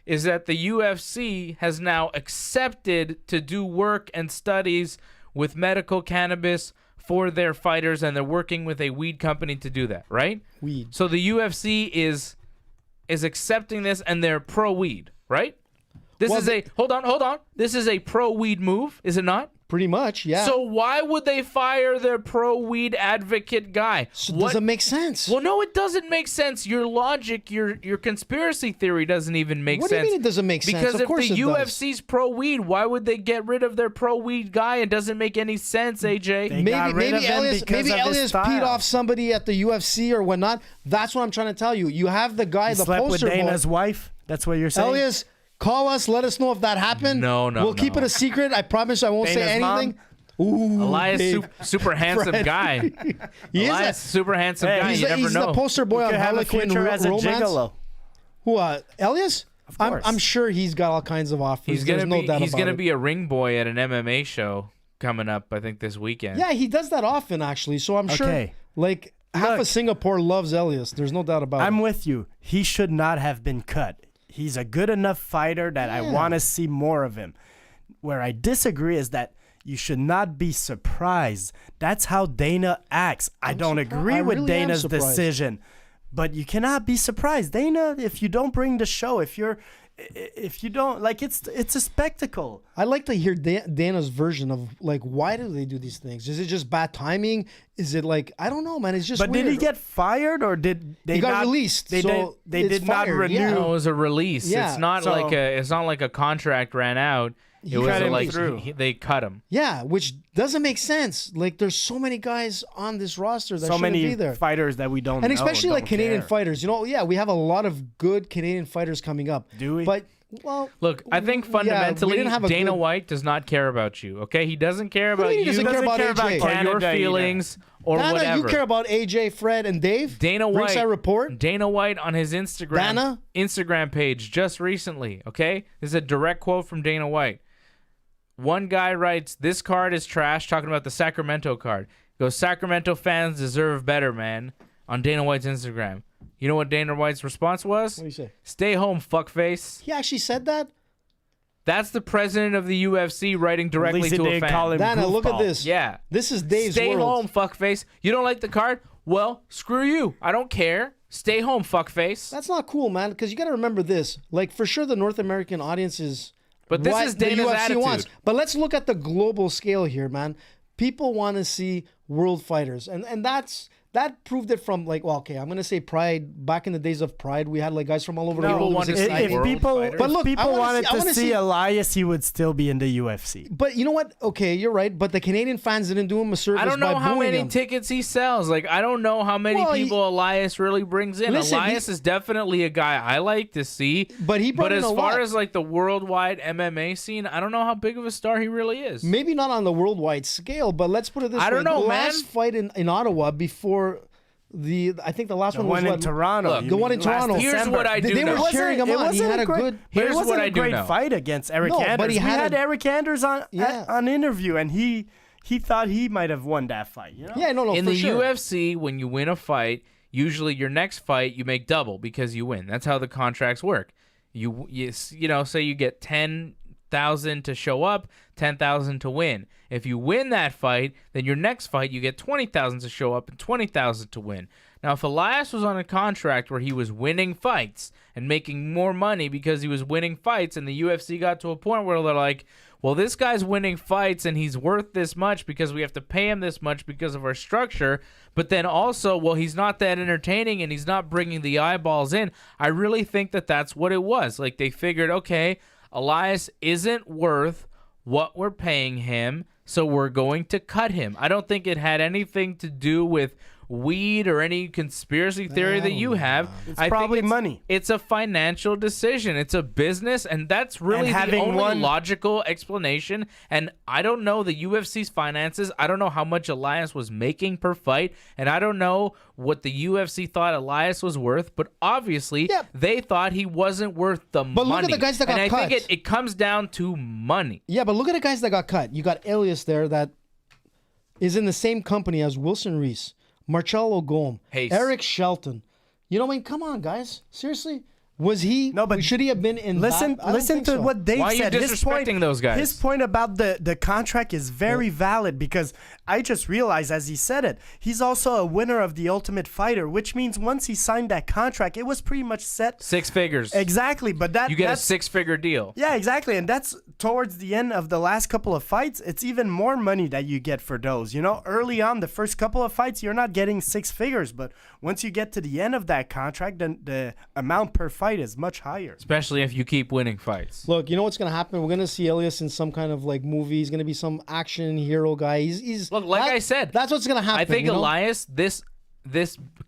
is that the UFC has now accepted to do work and studies with medical cannabis for their fighters, and they're working with a weed company to do that, right? Weed. So the UFC is accepting this, and they're pro-weed, right? This Well, is a hold on. This is a pro-weed move, is it not? Pretty much, yeah. So why would they fire their pro-weed advocate guy? So does it make sense? Well, no, it doesn't make sense. Your logic, your conspiracy theory doesn't even make What do sense. you mean it doesn't make sense? Because Of if course the it does. UFC's pro-weed, why would they get rid of their pro-weed guy? It doesn't make any sense, AJ. They got rid of him Elias, because maybe of his Elias style. peed off somebody at the UFC or whatnot. That's what I'm trying to tell you. You have the guy, He the slept with poster boy. Dana's wife. That's what you're saying. Elias, call us. Let us know if that happened. No, We'll keep no. it a secret. I promise I won't say Dana's mom? anything. Ooh, Elias, Dave. super handsome Fred. guy. He is Elias, a- super handsome Hey, guy. He's, You the, never he's know. the poster boy on Could have a Harlequin future as a Romance. gigolo. Who, Elias? course. I'm sure he's got all kinds of offers. He's There's gonna no doubt he's about gonna it. be a ring boy at an MMA show coming up, I think, this weekend. Yeah, he does that often, actually. So I'm sure, Okay. like, half Look. of Singapore loves Elias. There's no doubt about I'm it. with you. He should not have been cut. He's a good enough fighter that I Yeah. want to see more of him. Where I disagree is that you should not be surprised. That's how Dana acts. I don't agree I with really am Dana's surprised. decision, but you cannot be surprised. Dana, if you don't bring the show, if you don't, like, it's a spectacle. I like to hear Dana's version of, like, why do they do these things? Is it just bad timing? Is it like, I don't know, man. It's just But weird. did he get fired or did they He got not, released, They so they it's did not fired, renew. yeah. No, it was a release. Yeah. It's not So- like a contract ran out. It was cut him like through. they cut him. Yeah, which doesn't make sense. Like, there's so many guys on this roster that So shouldn't many be there. fighters that we don't And know, especially don't like Canadian care. fighters. You know, yeah, we have a lot of good Canadian fighters coming up. Do we? But, well, Look, I think yeah, we fundamentally didn't have a Dana good- White does not care about you. Okay, he doesn't care do about you mean he you doesn't care about AJ? or your Canada either. feelings or Dana, whatever. you care about AJ, Fred, and Dave? Dana White, Ringside Report? Dana White on his Instagram page just recently. Okay, this is a direct quote from Dana White. One guy writes, "This card is trash," talking about the Sacramento card. He goes, "Sacramento fans deserve better, man," on Dana White's Instagram. You know what Dana White's response was? What do you say? "Stay home, fuckface." He actually said that? That's the president of the UFC writing directly least he to a didn't fan. call him Dana, look at goofball. this. Yeah. This is Dave's Stay world. home, fuckface. You don't like the card? Well, screw you. I don't care. Stay home, fuckface. That's not cool, man, because you got to remember this. Like, for sure, the North American audience is But this what is the Dana's UFC attitude. wants. But let's look at the global scale here, man. People want to see world fighters, and that proved it from like, well, okay, I'm gonna say Pride. Back in the days of Pride, we had like guys from all over the People world. It was wanted to see exciting. world If fighters. But look, I people wanna wanted see- I to wanna see see- Elias, he would still be in the UFC. But you know what? Okay, you're right. But the Canadian fans didn't do him a service. I don't know by how booing many him. tickets he sells. Like, I don't know how many Well, people Elias really brings in. Listen, Elias is definitely a guy I like to see. But he brought But in as a far lot. as like the worldwide MMA scene, I don't know how big of a star he really is. Maybe not on the worldwide scale, but let's put it this way. I don't know, the man. last fight in Ottawa before I think the last The one was one in what? Toronto. Look, you the one mean in last Toronto. Here's December. what I do They were know. cheering him It on. He wasn't had a a great, good. but Here's it wasn't what a I do great know. fight against Eric No, but Anders. he We had had a- Eric Anders on Yeah. on interview, and he thought he might have won that fight. You know? Yeah, no, In for the sure. UFC, when you win a fight, usually your next fight you make double because you win. That's how the contracts work. You know, say you get 10,000 to show up, 10,000 to win. If you win that fight, then your next fight you get 20,000 to show up and 20,000 to win. Now, if Elias was on a contract where he was winning fights and making more money because he was winning fights, and the UFC got to a point where they're like, well, this guy's winning fights and he's worth this much because we have to pay him this much because of our structure, but then also, well, he's not that entertaining and he's not bringing the eyeballs in. I really think that that's what it was. Like, they figured, okay, Elias isn't worth what we're paying him, so we're going to cut him. I don't think it had anything to do with weed or any conspiracy theory that you have. It's probably money. It's a financial decision. It's a business, and that's really And the having only one- logical explanation. And I don't know the UFC's finances. I don't know how much Elias was making per fight, and I don't know what the UFC thought Elias was worth. But obviously, Yeah. they thought he wasn't worth the money. But look at the guys that got and I cut. think it comes down to money. Yeah, but look at the guys that got cut. You got Elias there that is in the same company as Wilson Reis, Marcelo Golm, Hayes. Eric Shelton. You know what I mean? Come on, guys. Seriously? Was he? No, but should he have been in Listen, that? I don't listen think to so. what Dave Why are you said. His point, disrespecting those guys? His point about the contract is very valid because I just realized as he said it, he's also a winner of the Ultimate Fighter, which means once he signed that contract, it was pretty much set. 6 figures. Exactly, but You get a that's 6-figure deal. yeah, exactly, and that's towards the end of the last couple of fights. It's even more money that you get for those. You know, early on, the first couple of fights, you're not getting 6 figures, but once you get to the end of that contract, then the amount per fight is much higher. Especially if you keep winning fights. Look, you know what's gonna happen? We're gonna see Elias in some kind of like movie. He's gonna be some action hero guy. He's Look, like I said, that's what's gonna happen. I think you know? Elias, this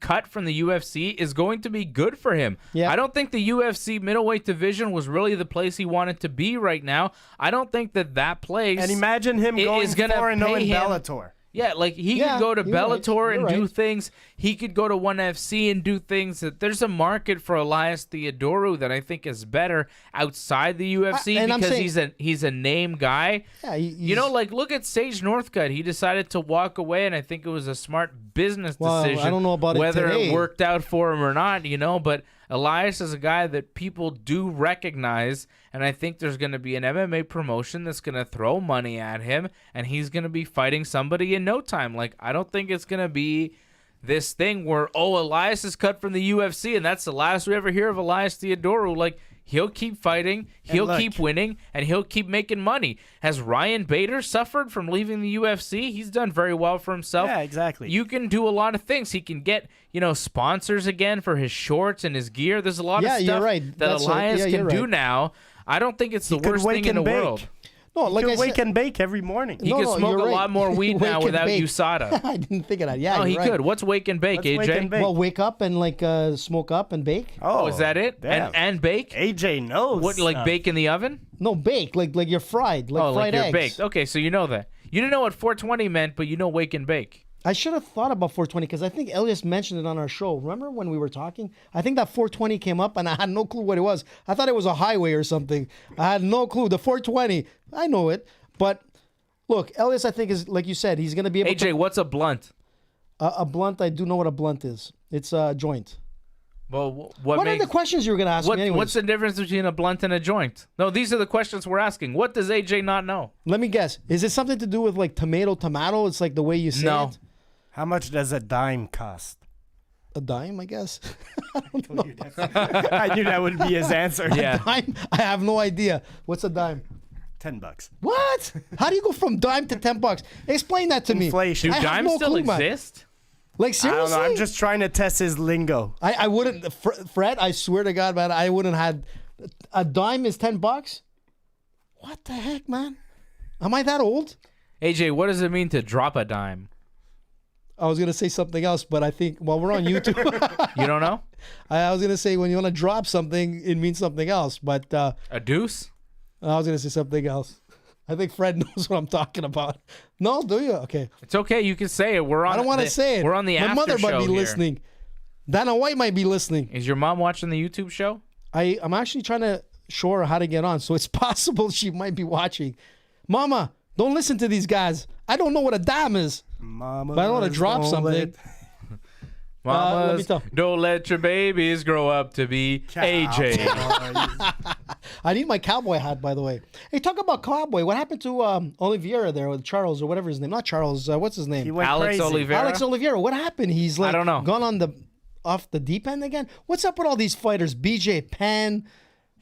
cut from the UFC is going to be good for him. Yeah. I don't think the UFC middleweight division was really the place he wanted to be right now. I don't think that place. And imagine him It going is gonna 4-0 in pay him- Bellator. Yeah, like he Yeah, could go to you're right. Bellator and You're do right. things. He could go to ONE FC and do things. That there's a market for Elias Theodorou that I think is better outside the UFC and I'm because saying- he's a name guy. Yeah, You know, like look at Sage Northcutt. He decided to walk away, and I think it was a smart business Well, decision. I don't know about it whether today. it worked out for him or not. You know, but Elias is a guy that people do recognize, and I think there's going to be an MMA promotion that's going to throw money at him, and he's going to be fighting somebody in no time. Like, I don't think it's going to be this thing where, oh, Elias is cut from the UFC, and that's the last we ever hear of Elias Theodorou. Like, he'll keep fighting, he'll look- keep winning, and he'll keep making money. Has Ryan Bader suffered from leaving the UFC? He's done very well for himself. Yeah, exactly. You can do a lot of things. He can get, sponsors again for his shorts and his gear. There's a lot Yeah, of you're stuff right. that That's Elias yeah, can you're do right. now. I don't think it's the could worst wake thing in the and bake. world. No, like You I could wake said, and bake every morning. He No, could no, smoke you're a right. lot more weed Wake now and without bake. USADA. I didn't think of that. Yeah, Oh, he you're right. could. What's wake and bake, What's wake AJ? and bake? Well, wake up and like smoke up and bake. Oh, is that it? damn. And bake? AJ knows. What, like stuff. bake in the oven? No, bake like you're fried, like Oh, fried like you're eggs. baked. Okay, so you know that. You didn't know what 420 meant, but you know wake and bake. I should have thought about 420 because I think Elias mentioned it on our show. Remember when we were talking? I think that 420 came up and I had no clue what it was. I thought it was a highway or something. I had no clue. The 420, I know it. But look, Elias, I think is like you said, he's going to be able AJ, to. what's a blunt? A blunt, I do know what a blunt is. It's a joint. Well, What are the questions you were going to ask me anyways? What's the difference between a blunt and a joint? No, these are the questions we're asking. What does AJ not know? Let me guess. Is it something to do with like tomato? It's like the way you say No. it? How much does a dime cost? A dime, I guess. I knew that would be his answer. Yeah. Dime? I have no idea. What's a dime? $10. What? How do you go from dime to $10? Explain that to me. Inflation. Do I have dimes no still clue, man. exist? Like I seriously? don't know. I'm just trying to test his lingo. I wouldn't, Fred. I swear to God, man, I wouldn't had a dime is $10. What the heck, man? Am I that old? AJ, what does it mean to drop a dime? I was gonna say something else, but I think we're on YouTube. You don't know? I was gonna say when you want to drop something, it means something else. But A deuce? I was gonna say something else. I think Fred knows what I'm talking about. No, do you? Okay. It's okay. You can say it. We're on. I don't want to say it. We're on the My after mother might show be here. listening. Dana White might be listening. Is your mom watching the YouTube show? I'm actually trying to show her how to get on, so it's possible she might be watching. Mama, don't listen to these guys. I don't know what a dime is. Mama, But I don't want to drop something. Mamas, let me tell- don't let your babies grow up to be AJ. I need my cowboy hat, by the way. Hey, talk about cowboy. What happened to Oliveira there, with Charles or whatever his name? Not Charles. What's his name? He went Alex crazy. Oliveira. Alex Oliveira. What happened? He's like don't know. gone on off the deep end again. What's up with all these fighters? BJ Penn.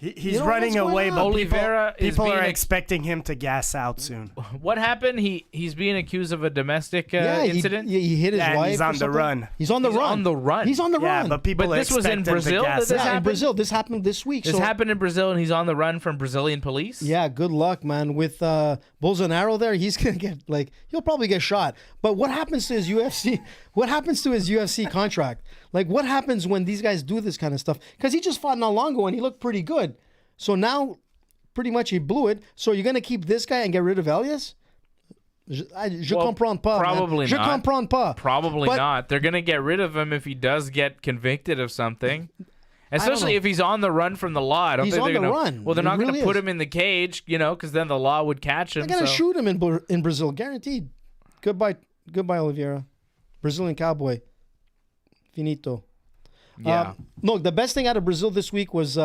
He's You know running what's going away, on? but Oliveira is people being are ex- expecting him to gas out soon. What happened? He's being accused of a domestic Yeah, incident. he hit his Yeah, and wife. he's or on the something. run. He's on the He's run. on the run. He's on the Yeah, run. but people But this was in expect him to Brazil gas that this out. in happened? Brazil. This happened this week. This so, happened in Brazil, and he's on the run from Brazilian police. Yeah, good luck, man. With Bolsonaro there, he's gonna get he'll probably get shot. But what happens to his UFC? What happens to his UFC contract? Like, what happens when these guys do this kind of stuff? Because he just fought not long ago and he looked pretty good. So now, pretty much he blew it. So you're gonna keep this guy and get rid of Elias? Je Well, comprends pas. probably man. Je not. comprends pas. Probably But- not. They're gonna get rid of him if he does get convicted of something. Especially know. if he's on the run from the law. I don't He's think on they're the gonna, run. Well, they're He not going really to put is. him in the cage, because then the law would catch him. They're gonna so. shoot him in Brazil, guaranteed. Goodbye, Oliveira. Brazilian cowboy. Finito. Yeah. No, the best thing out of Brazil this week was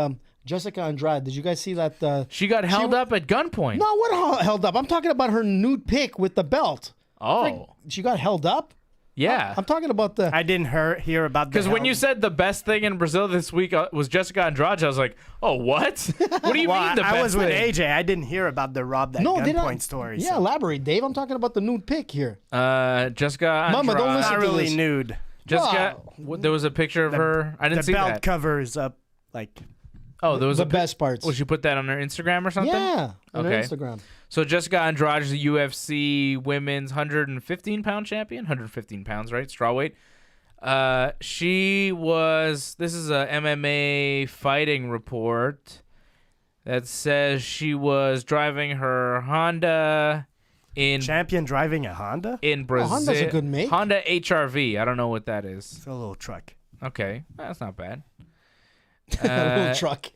Jessica Andrade. Did you guys see that? She got held up at gunpoint. No, what held up? I'm talking about her nude pic with the belt. Oh, She got held up? yeah. I'm talking about the... I didn't hear about the Because when you said the best thing in Brazil this week was Jessica Andrade, I was like, oh, what? What do you Well, mean the best I was with thing? AJ. I didn't hear about the rob that No, they gunpoint don't. story. Yeah, so. elaborate, Dave. I'm talking about the nude pic here. Jessica Andrade. Mama, don't listen Not to really this. nude. Jessica, there was a picture of her. I didn't The see belt that. covers up like Oh, there was The a best parts. Would you put that on her Instagram or something? Yeah, on her Okay. Instagram. So Jessica Andrade is the UFC women's 115-pound champion. 115 pounds, right? Strawweight. She was... This is a MMA fighting report that says she was driving her Honda in champion driving a Honda. in Brazil. Honda's a good make. Honda HRV. I don't know what that is. It's a little truck. Okay, that's not bad. A little truck.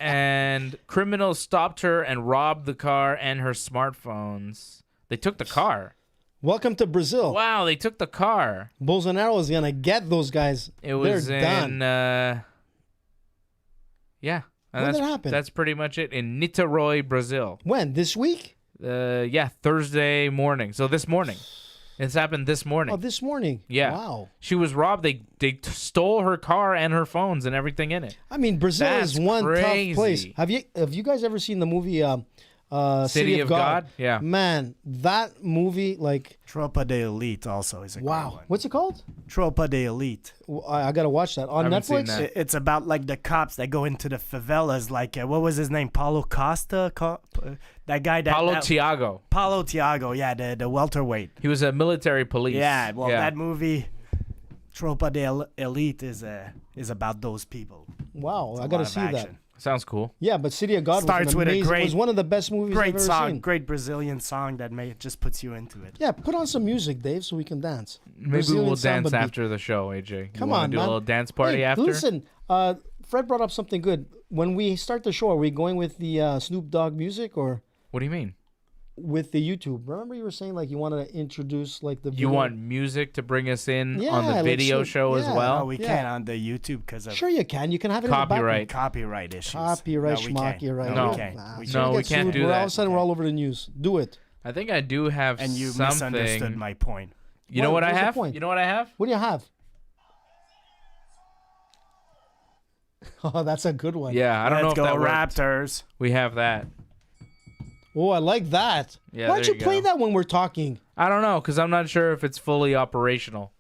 And criminals stopped her and robbed the car and her smartphones. They took the car. Welcome to Brazil. Wow, they took the car. Bolsonaro is gonna get those guys. It was They're in done. yeah. And When that's, did it happen? That's pretty much it. In Niterói, Brazil. When? This week? Yeah, Thursday morning. So this morning. It's happened this morning. Oh, this morning. Yeah. Wow. She was robbed. They stole her car and her phones and everything in it. I mean, Brazil That's is one crazy. tough place. Have you guys ever seen the movie City of God? Yeah. Man, that movie, like, Tropa de Elite also is a great wow. one. What's it called? Tropa de Elite. I gotta watch that on haven't seen Netflix. that. It's about like the cops that go into the favelas. Like what was his name? Paulo Costa. That guy. Paulo Thiago. Paulo Thiago. Yeah, the welterweight. He was a military police. Yeah. Well, that movie, Tropa de Elite, is about those people. Wow, It's I a gotta lot of see that. action. Sounds cool. Yeah, but City of God Starts was with a amazing. great- It was one of the best movies I've Great ever song, seen. great Brazilian song that just puts you into it. Yeah, put on some music, Dave, so we can dance. Maybe Brazilian we'll dance samba beat. after the show, AJ. You Come wanna on, do man. a little dance party Hey, after? Listen, Fred brought up something good. When we start the show, are we going with the Snoop Dogg music or What do you mean? with the YouTube? Remember you were saying like you wanted to introduce like the You video? want music to bring us in Yeah, on the like video Snoop- show as yeah. well? Oh, we Yeah. can't on the YouTube because of Sure you can. You can have it in the Copyright. copyright issues. background. Copyright, No, we can't. schmocky, right? No, No. we can't. Nah, We so No, can't. we we get can't sued. do All that. of a sudden, we're all over the news. Do it. I think I do have And you something. misunderstood my point. You know what I What's the have? point? You know what I have? What do you have? Oh, that's a good one. Yeah, I don't know Let's if that go worked. Raptors. We have that. Oh, I like that. Yeah, Why don't there you you play go. that when we're talking? I don't know because I'm not sure if it's fully operational.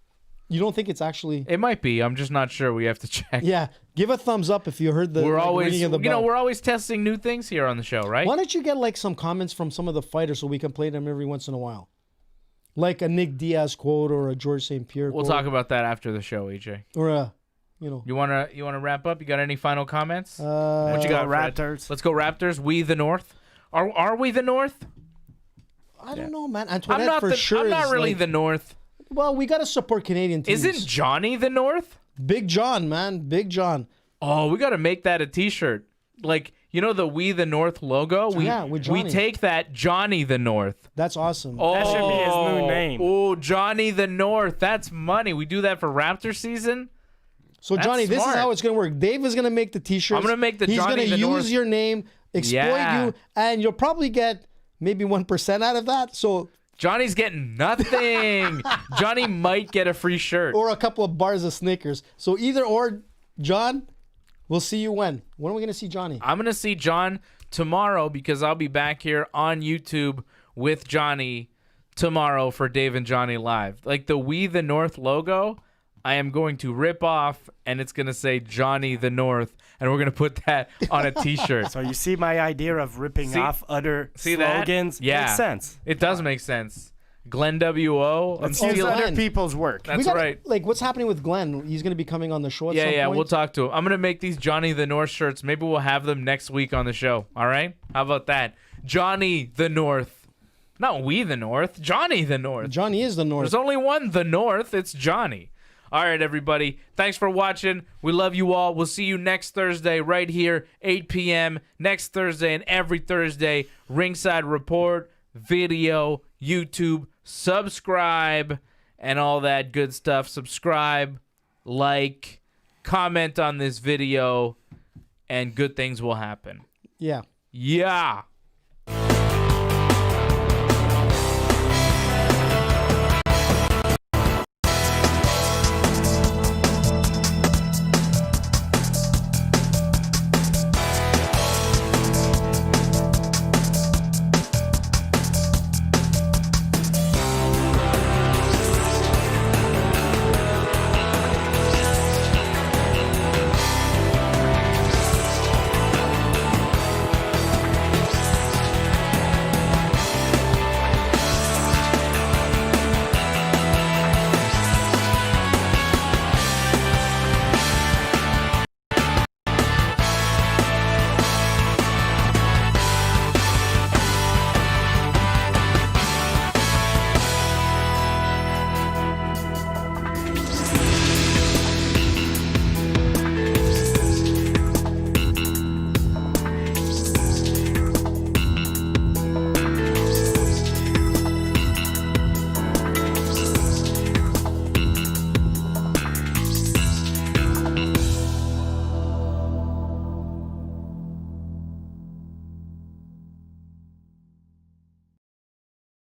You don't think it's actually? It might be. I'm just not sure. We have to check. Yeah. Give a thumbs up if you heard the We're always, ringing of the bell. we're always testing new things here on the show, right? Why don't you get like some comments from some of the fighters so we can play them every once in a while? Like a Nick Diaz quote or a George St. Pierre We'll quote. talk about that after the show, EJ. Or a, you know. You wanna wrap up? You got any final comments? What you got, Fred? Raptors? Let's go Raptors. We the North. Are we the North? I don't know, man. I'm Antoinette not for sure I'm not is really like, the North. Well, we got to support Canadian teams. Isn't Johnny the North? Big John, man. Big John. Oh, we got to make that a T-shirt. Like, you know the We the North logo? with Johnny. We take that Johnny the North. That's awesome. Oh, That should be his new name. Oh, Johnny the North. That's money. We do that for Raptor season. So, That's Johnny, this is smart. how it's going to work. Dave is going to make the T-shirts. I'm gonna make the He's Johnny gonna the use North. your name, exploit Yeah. you, and you'll probably get maybe 1% out of that. So, Johnny's getting nothing. Johnny might get a free shirt. or a couple of bars of Snickers. So either or, John, we'll see you when. When are we going to see Johnny? I'm going to see John tomorrow because I'll be back here on YouTube with Johnny tomorrow for Dave and Johnny Live. Like the We the North logo, I am going to rip off and it's going to say Johnny the North and we're going to put that on a T-shirt. So you see my idea of ripping See- off other see that? slogans? Yeah. Makes sense. It does make sense. Glenn W.O. I'm Let's use stealing. other Glenn. people's work. That's We gotta- right. Like, what's happening with Glenn? He's going to be coming on the show at some Yeah, point? we'll talk to him. I'm going to make these Johnny the North shirts. Maybe we'll have them next week on the show. All right? How about that? Johnny the North. Not We the North. Johnny the North. Johnny is the North. There's only one the North. It's Johnny. All right, everybody. Thanks for watching. We love you all. We'll see you next Thursday right here, 8 p.m. Next Thursday and every Thursday. Ringside Report, video, YouTube. Subscribe and all that good stuff. Subscribe, like, comment on this video, and good things will happen. Yeah. Yeah.